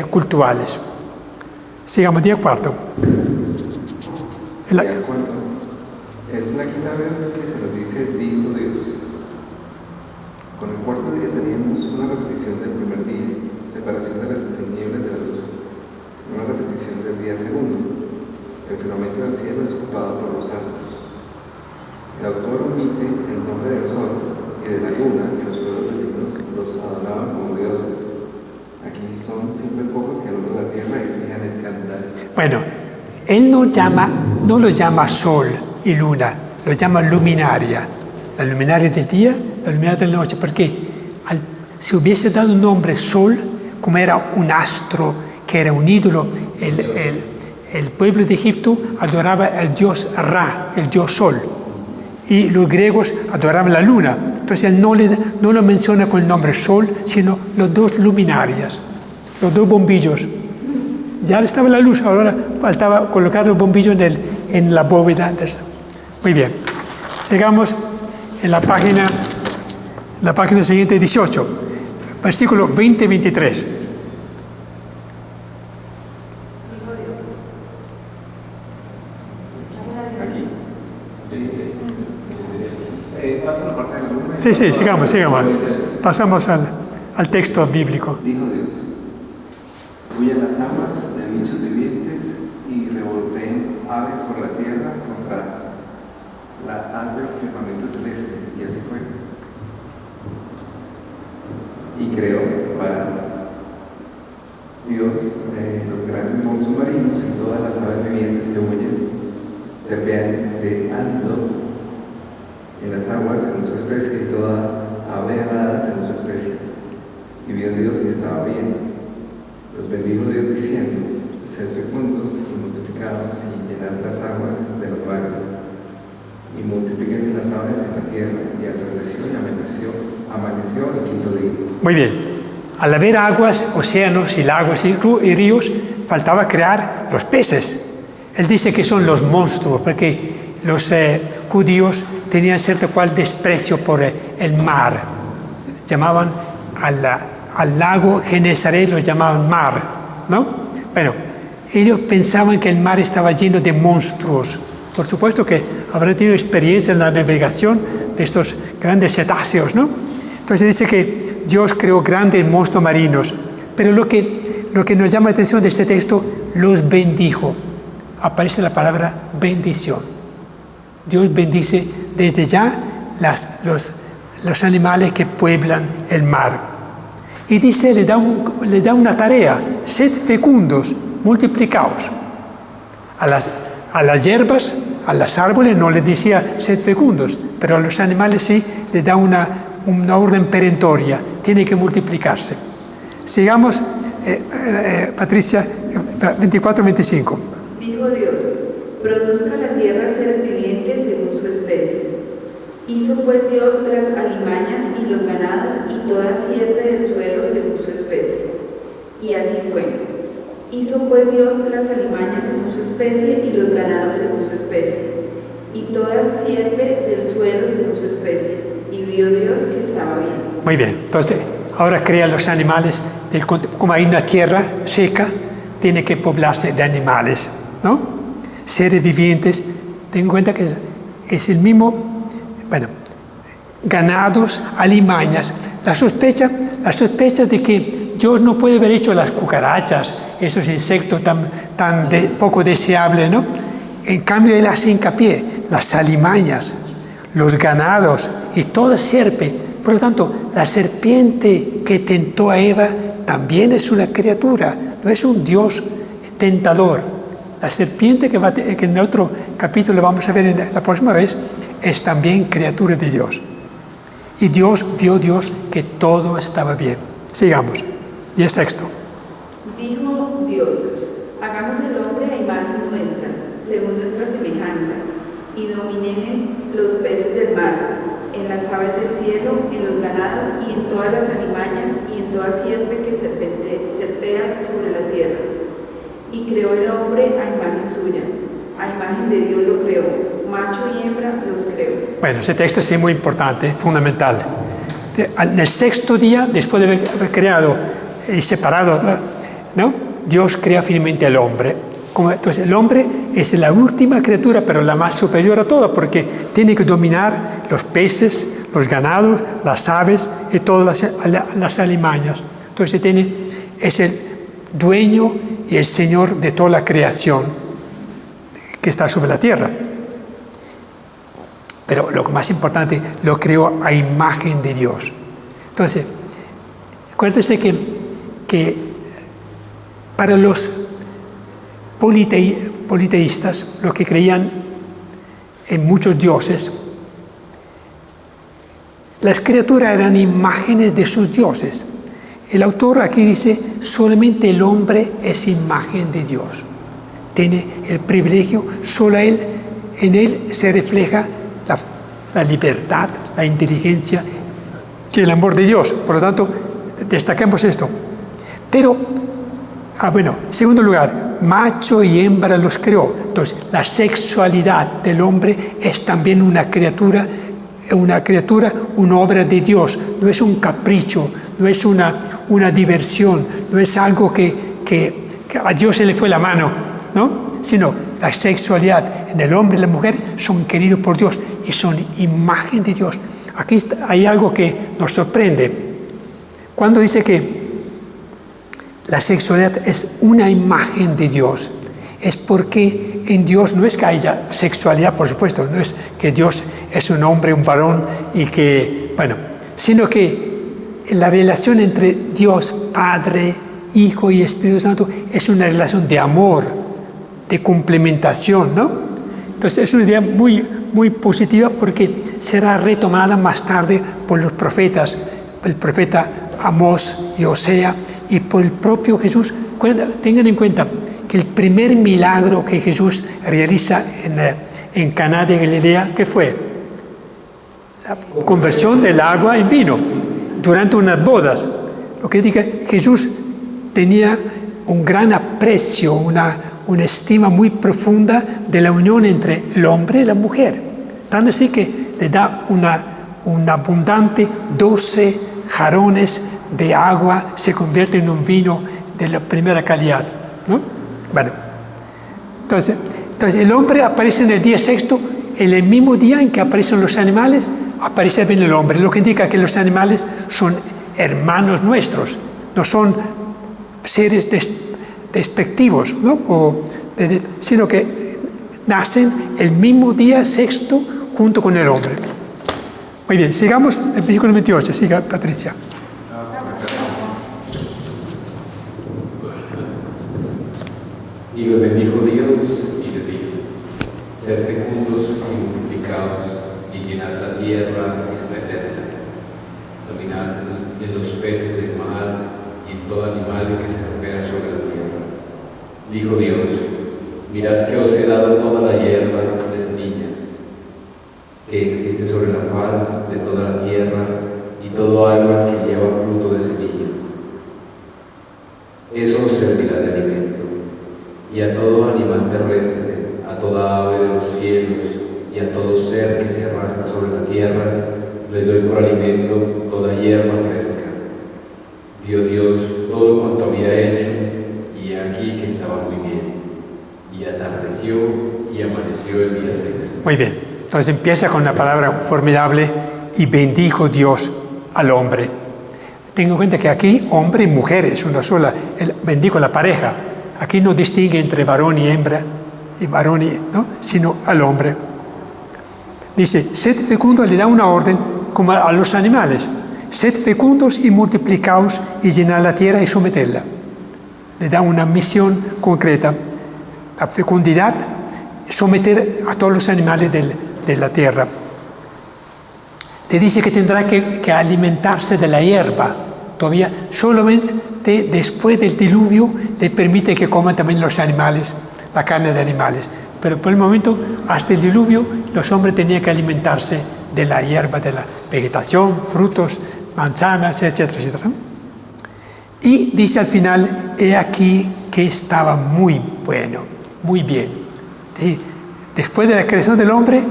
culturales. Sigamos, día cuarto. De acuerdo. Es la quinta vez que se nos dice, dijo Dios. Con el cuarto día teníamos una repetición del primer día, separación de las tinieblas de la luz, una repetición del día segundo. El firmamento del cielo es ocupado por los astros. El autor omite el nombre del sol y de la luna, que los pueblos vecinos los adoraban como dioses. Aquí son siempre focos que alumbran la tierra y fijan el calendario. Bueno, él no lo llama sol y luna, lo llama luminaria. La luminaria del día, la luminaria de la noche, porque si hubiese dado un nombre sol, como era un astro, que era un ídolo, el pueblo de Egipto adoraba al dios Ra, el dios sol, y los griegos adoraban la luna. Entonces él no lo menciona con el nombre sol, sino los dos luminarias, los dos bombillos. Ya estaba la luz, ahora faltaba colocar los bombillos en la bóveda. Muy bien, sigamos en la página siguiente, 18, versículo 20-23. Paso a la parte de la luna. Sí, sigamos. Pasamos al texto bíblico. Dijo Dios, huyan las aguas de bichos vivientes y revolteen aves por la tierra contra la haz del firmamento celeste. Y así fue. Y creó para Dios los grandes monstruos marinos y todas las aves vivientes que huyen, serpeanteando en las aguas según su especie y toda ave alada según su especie. Y vio Dios que estaba bien. Los bendijo Dios diciendo, sed fecundos y multiplicados y llenad las aguas de los mares. Y multiplíquense las aves en la tierra. Y atardeció y amaneció el quinto día. Muy bien. Al haber aguas, océanos y lagos y ríos, faltaba crear los peces. Él dice que son los monstruos, porque los judíos tenían cierto cual desprecio por el mar. Llamaban al lago Genesaret, lo llamaban mar, ¿no? Bueno, ellos pensaban que el mar estaba lleno de monstruos. Por supuesto que habrán tenido experiencia en la navegación de estos grandes cetáceos, ¿no? Entonces dice que Dios creó grandes monstruos marinos, pero lo que nos llama la atención de este texto, los bendijo. Aparece la palabra bendición. Dios bendice desde ya los animales que pueblan el mar. Y dice, le da una tarea: sed fecundos, multiplicaos. A las hierbas, a los árboles no les decía sed fecundos, pero a los animales sí le da una orden perentoria: tiene que multiplicarse. Sigamos, Patricia, 24-25. Dijo Dios: produzca la tierra seres vivientes según su especie. Hizo pues Dios las alimañas y los ganados y toda sierpe del suelo según su especie. Y así fue. Hizo pues Dios las alimañas según su especie y los ganados según su especie, y toda sierpe del suelo según su especie. Y vio Dios que estaba bien. Muy bien, entonces ahora crea los animales, como hay una tierra seca, tiene que poblarse de animales, ¿no? Seres vivientes. Ten en cuenta que es el mismo, ganados, alimañas. La sospecha de que Dios no puede haber hecho las cucarachas, esos insectos tan poco deseables, ¿no? En cambio, él hace hincapié: las alimañas, los ganados y toda sierpe. Por lo tanto, la serpiente que tentó a Eva también es una criatura, no es un Dios tentador. La serpiente que en otro capítulo vamos a ver la próxima vez es también criatura de Dios. Y vio Dios que todo estaba bien. Sigamos. 16. Dijo Dios: hagamos el hombre a imagen nuestra, según nuestra semejanza, y dominen los peces del mar, en las aves del cielo, en los ganados y en todas las alimañas y en toda sierpe que serpea sobre la tierra. Y creó el hombre a imagen suya, a imagen de Dios lo creó, macho y hembra los creó. Bueno, ese texto es muy importante, fundamental. En el sexto día, después de haber creado y separado, ¿no?, Dios crea finalmente al hombre. Entonces el hombre es la última criatura, pero la más superior a todas, porque tiene que dominar los peces, los ganados, las aves y todas las alimañas. Entonces es el dueño y el Señor de toda la creación que está sobre la tierra. Pero lo más importante, lo creó a imagen de Dios. Entonces, acuérdense que para los politeístas, los que creían en muchos dioses, las criaturas eran imágenes de sus dioses. El autor aquí dice: solamente el hombre es imagen de Dios. Tiene el privilegio, solo en él se refleja la libertad, la inteligencia y el amor de Dios. Por lo tanto, destaquemos esto. Pero, segundo lugar, macho y hembra los creó. Entonces, la sexualidad del hombre es también una criatura, una obra de Dios. No es un capricho, no es una diversión, no es algo que a Dios se le fue la mano, ¿no? Sino la sexualidad en el hombre y la mujer son queridos por Dios y son imagen de Dios. Aquí hay algo que nos sorprende. Cuando dice que la sexualidad es una imagen de Dios, es porque en Dios no es que haya sexualidad, por supuesto, no es que Dios es un hombre, un varón, sino que la relación entre Dios, Padre, Hijo y Espíritu Santo es una relación de amor, de complementación, ¿no? Entonces es una idea muy, muy positiva, porque será retomada más tarde por los profetas, el profeta Amós y Osea, y por el propio Jesús. Tengan en cuenta que el primer milagro que Jesús realiza en Caná de Galilea, ¿qué fue? La conversión del agua en vino durante unas bodas. Lo que diga, Jesús tenía un gran aprecio, una estima muy profunda de la unión entre el hombre y la mujer. Tan así que le da un abundante 12 jarrones de agua, se convierte en un vino de la primera calidad, ¿no? Entonces el hombre aparece en el día sexto, en el mismo día en que aparecen los animales, aparece bien el hombre, lo que indica que los animales son hermanos nuestros, no son seres despectivos, ¿no? Sino que nacen el mismo día sexto junto con el hombre. Muy bien, sigamos el versículo 28, siga Patricia. Y los bendijo Dios y les dijo: sed fecundos y multiplicaos, y llenad la tierra y sometedla. Dominad en los peces del mar y en todo animal que se movea sobre la tierra. Dijo Dios: mirad que os he dado toda la hierba de semilla que existe sobre la faz de toda la tierra, y todo árbol que lleva fruto de semilla. Eso os servirá de alimento. Y a todo animal terrestre, a toda ave de los cielos, y a todo ser que se arrastra sobre la tierra, les doy por alimento toda hierba fresca. Vio Dios todo cuanto había hecho, y he aquí que estaba muy bien. Y atardeció y amaneció el día 6. Muy bien. Entonces empieza con una palabra formidable: y bendijo Dios al hombre. Tengo en cuenta que aquí hombre y mujer es una sola. Bendijo la pareja. Aquí no distingue entre varón y hembra, ¿no? Sino al hombre. Dice, sed fecundos, le da una orden como a los animales. Sed fecundos y multiplicaos y llenad la tierra y sometedla. Le da una misión concreta. La fecundidad, someter a todos los animales de la tierra. Le dice que tendrá que alimentarse de la hierba. Todavía solamente después del diluvio le permite que coman también los animales, la carne de animales. Pero por el momento, hasta el diluvio, los hombres tenían que alimentarse de la hierba, de la vegetación, frutos, manzanas, etcétera, etcétera. Y dice al final, he aquí que estaba muy bueno, muy bien. ¿Sí? Después de la creación del hombre,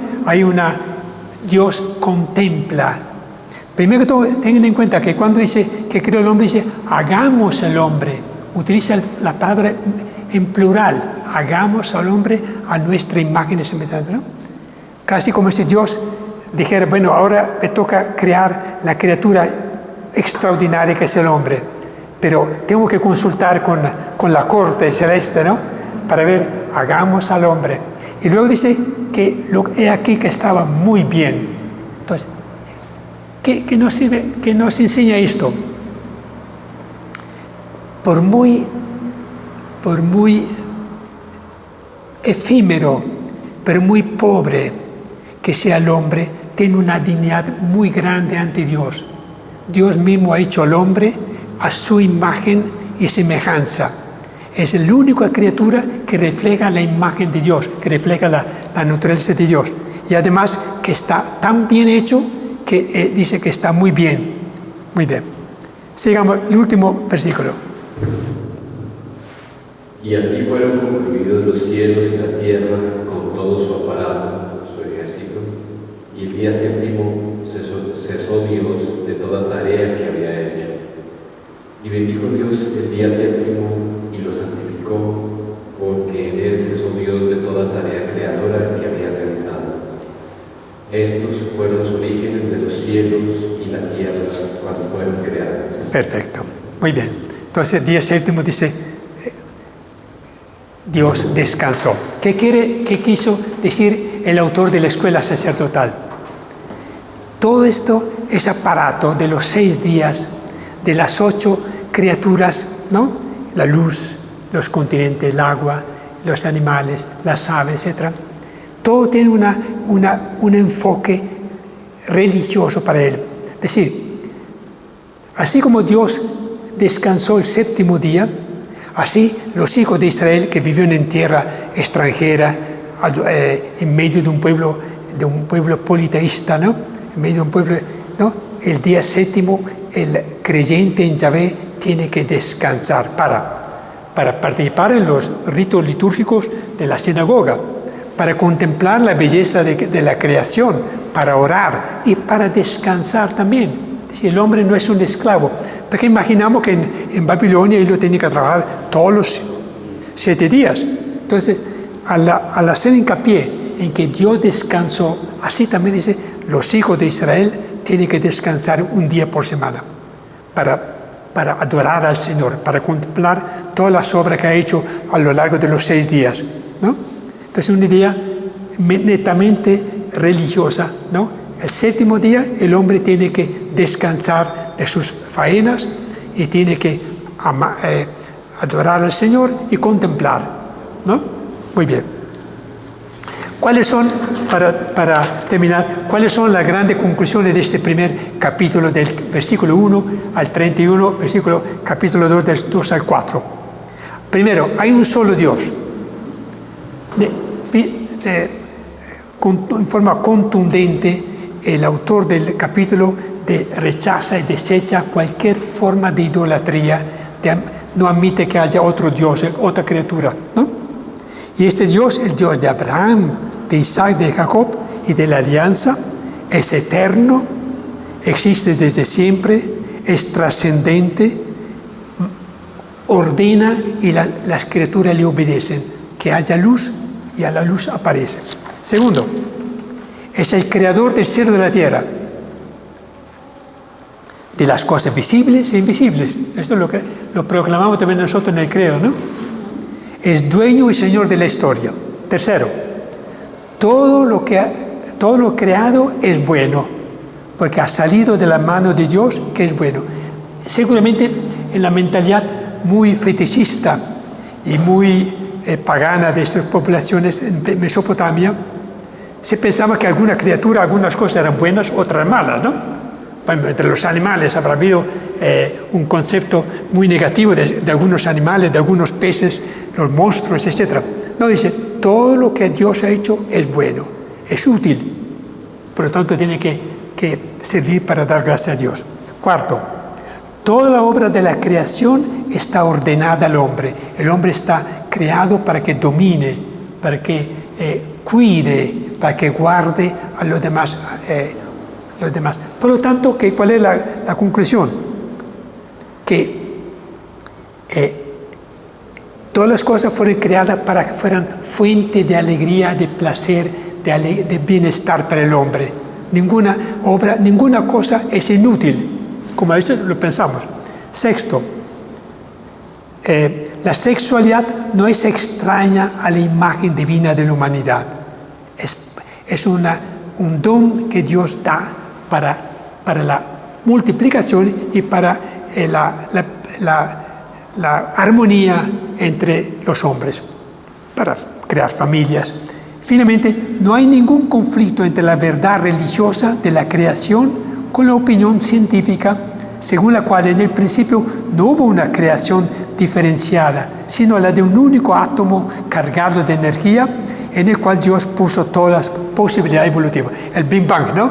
Dios contempla. Primero que todo, tengan en cuenta que cuando dice que creó el hombre, dice, hagamos al hombre. Utiliza la palabra en plural, hagamos al hombre a nuestra imagen y semejanza, ¿no? Casi como si Dios dijera, bueno, ahora me toca crear la criatura extraordinaria que es el hombre, pero tengo que consultar con la corte celeste, ¿no? Para ver, hagamos al hombre. Y luego dice que he aquí que estaba muy bien. Entonces, ¿qué nos enseña esto? Por muy efímero, pero muy pobre que sea el hombre, tiene una dignidad muy grande ante Dios. Dios mismo ha hecho al hombre a su imagen y semejanza. Es la única criatura que refleja la imagen de Dios, que refleja la naturaleza de Dios. Y además que está tan bien hecho que dice que está muy bien. Muy bien. Sigamos el último versículo. Y así fueron concluidos los cielos y la tierra con todo su aparato, su ejército. Y el día séptimo cesó Dios de toda tarea que había hecho. Y bendijo Dios el día séptimo y lo santificó, porque en él cesó Dios de toda tarea creadora que había realizado. Estos fueron los orígenes de los cielos y la tierra cuando fueron creados. Perfecto, muy bien. Entonces el día séptimo dice, Dios descansó. ¿Qué quiso decir el autor de la escuela sacerdotal? Todo esto es aparato de los 6 días, de las 8 criaturas, ¿no? La luz, los continentes, el agua, los animales, las aves, etc. Todo tiene un enfoque religioso para él. Es decir, así como Dios descansó el séptimo día, así los hijos de Israel que vivieron en tierra extranjera, en medio de un pueblo politeísta, ¿no? En medio de un pueblo, ¿no? El día séptimo, el creyente en Yahvé tiene que descansar para participar en los ritos litúrgicos de la sinagoga, para contemplar la belleza de la creación, para orar y para descansar también. Si el hombre no es un esclavo, porque imaginamos que en Babilonia él lo tenía que trabajar todos los 7 días. Entonces, al hacer hincapié en que Dios descansó, así también dice, los hijos de Israel tienen que descansar un día por semana para adorar al Señor, para contemplar todas las obras que ha hecho a lo largo de los 6 días, ¿no? Entonces, una idea netamente religiosa, ¿no? El séptimo día el hombre tiene que descansar de sus faenas y tiene que adorar al Señor y contemplar. ¿no? Muy bien. ¿Cuáles son, para terminar, cuáles son las grandes conclusiones de este primer capítulo, del versículo 1 al 31, capítulo 2, del 2 al 4? Primero, hay un solo Dios. En forma contundente, el autor del capítulo rechaza y desecha cualquier forma de idolatría, no admite que haya otro Dios, otra criatura, ¿no? Y este Dios, el Dios de Abraham, de Isaac, de Jacob y de la alianza, es eterno, existe desde siempre, es trascendente, ordena y las criaturas le obedecen, que haya luz y a la luz aparece. Segundo, es el creador del cielo y de la tierra, de las cosas visibles e invisibles. Esto es lo que lo proclamamos también nosotros en el credo, ¿no? Es dueño y señor de la historia. Tercero, todo lo creado es bueno, porque ha salido de la mano de Dios, que es bueno. Seguramente en la mentalidad muy fetichista y muy pagana de estas poblaciones en Mesopotamia, se pensaba que alguna criatura, algunas cosas eran buenas, otras malas, ¿no? Entre los animales habrá habido un concepto muy negativo de algunos animales, de algunos peces, los monstruos, etc. No, dice, todo lo que Dios ha hecho es bueno, es útil, por lo tanto tiene que servir para dar gracias a Dios. Cuarto, toda la obra de la creación está ordenada al hombre. El hombre está creado para que domine, para que cuide, para que guarde a los demás. Por lo tanto, ¿cuál es la conclusión? Que todas las cosas fueron creadas para que fueran fuente de alegría, de placer, de bienestar para el hombre. Ninguna cosa es inútil, como a veces lo pensamos. Sexto, la sexualidad no es extraña a la imagen divina de la humanidad. Es un don que Dios da para la multiplicación y para la armonía entre los hombres, para crear familias. Finalmente, no hay ningún conflicto entre la verdad religiosa de la creación con la opinión científica, según la cual en el principio no hubo una creación diferenciada, sino la de un único átomo cargado de energía en el cual Dios puso todas las posibilidades evolutivas. El Big Bang, ¿no?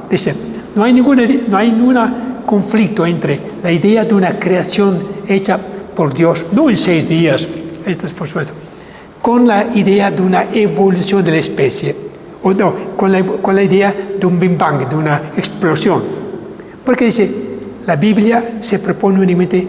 Dice, no hay ningún conflicto entre la idea de una creación hecha por Dios, no en 6 días, esto es por supuesto, con la idea de una evolución de la especie, o no, con la idea de un Big Bang, de una explosión. Porque dice, la Biblia se propone únicamente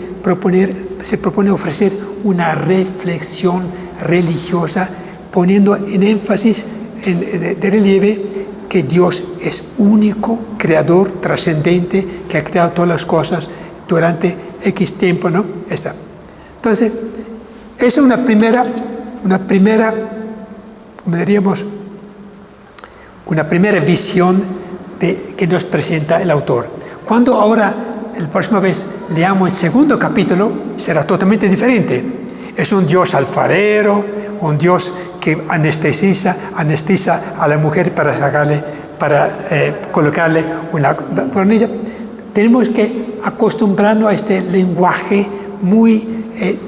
ofrecer una reflexión religiosa, poniendo en énfasis, de relieve, que Dios es único, creador, trascendente, que ha creado todas las cosas durante X tiempo, ¿no? Entonces, esa es una primera, como diríamos, una primera visión que nos presenta el autor. Cuando ahora, la próxima vez, leamos el segundo capítulo, será totalmente diferente. Es un Dios alfarero, un Dios que anestesiza a la mujer para colocarle una coronilla. Tenemos que acostumbrarnos a este lenguaje muy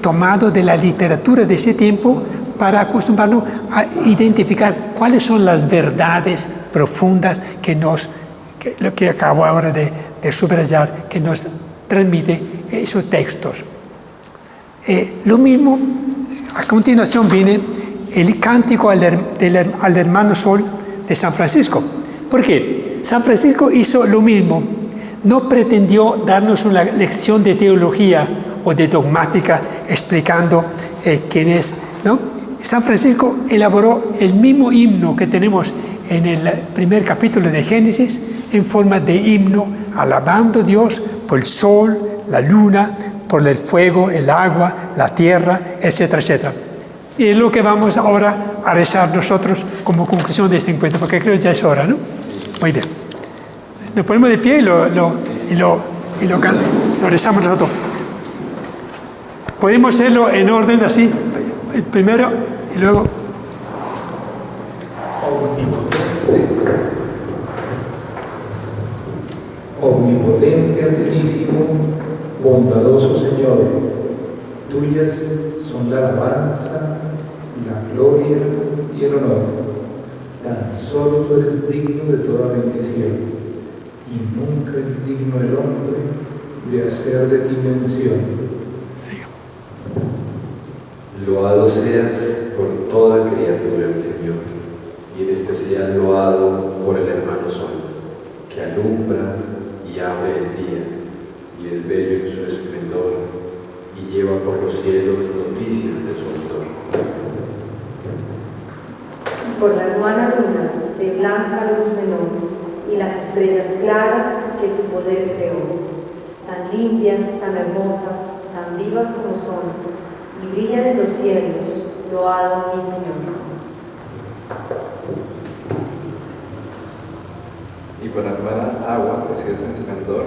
tomado de la literatura de ese tiempo, para acostumbrarnos a identificar cuáles son las verdades profundas lo que acabo ahora de subrayar, que nos transmite esos textos. Lo mismo, a continuación viene el cántico al hermano Sol de San Francisco. ¿Por qué? San Francisco hizo lo mismo. No pretendió darnos una lección de teología o de dogmática explicando quién es, ¿no? San Francisco elaboró el mismo himno que tenemos en el primer capítulo de Génesis, en forma de himno, alabando a Dios por el sol, la luna, por el fuego, el agua, la tierra, etcétera, etcétera. Y es lo que vamos ahora a rezar nosotros como conclusión de este encuentro, porque creo que ya es hora, ¿no? Muy bien. Nos ponemos de pie y lo rezamos nosotros. Podemos hacerlo en orden así. Primero, Y luego, Omnipotente, altísimo, bondadoso Señor, tuyas son la alabanza, la gloria y el honor. Tan solo tú eres digno de toda bendición, y nunca es digno el hombre de hacer de ti mención. siga. Loado seas por toda criatura, mi Señor, y en especial loado por el hermano Sol, que alumbra y abre el día, y es bello en su esplendor, y lleva por los cielos noticias de su autor. Y por la hermana luna, de blanca luz menor, y las estrellas claras que tu poder creó, tan limpias, tan hermosas, tan vivas como son, y brillan en los cielos, loado mi Señor. Y por la hermana agua, preciosa en esplendor,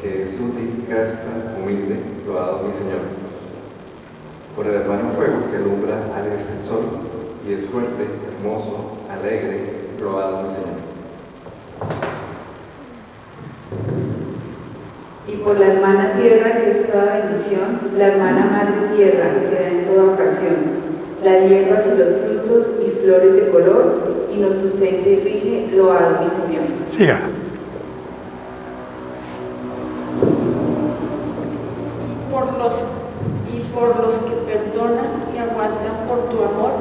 que es útil, casta, humilde, loado mi Señor. Por el hermano fuego, que alumbra al irse el sol, y es fuerte, hermoso, alegre, loado mi Señor. Y por la hermana tierra, que es toda bendición, la hermana madre tierra, que da en toda ocasión, las hierbas y los frutos y flores de color, y nos sustenta y rige, loado mi Señor. Siga. Por los que perdonan y aguantan por tu amor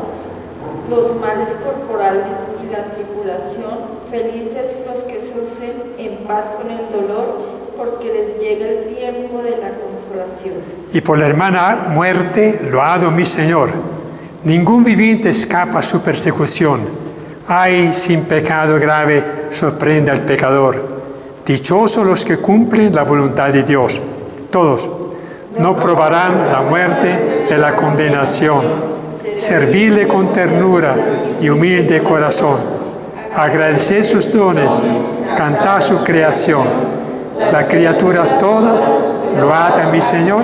los males corporales y la tribulación, felices los que sufren en paz con el dolor, porque les llega el tiempo de la consolación. Y por la hermana muerte, loado mi Señor. Ningún viviente escapa a su persecución. Ay, sin pecado grave sorprende al pecador. Dichosos los que cumplen la voluntad de Dios. Todos no probarán la muerte de la condenación. Servirle con ternura y humilde corazón. Agradecer sus dones, cantar su creación. La criatura todas load a mi Señor.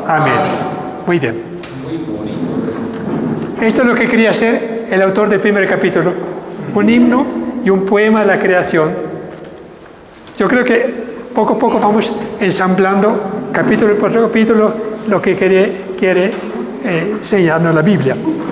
Amén. Muy bien. Esto es lo que quería hacer el autor del primer capítulo. Un himno y un poema de la creación. Yo creo que poco a poco vamos ensamblando capítulo por capítulo lo que quiere enseñarnos la Biblia.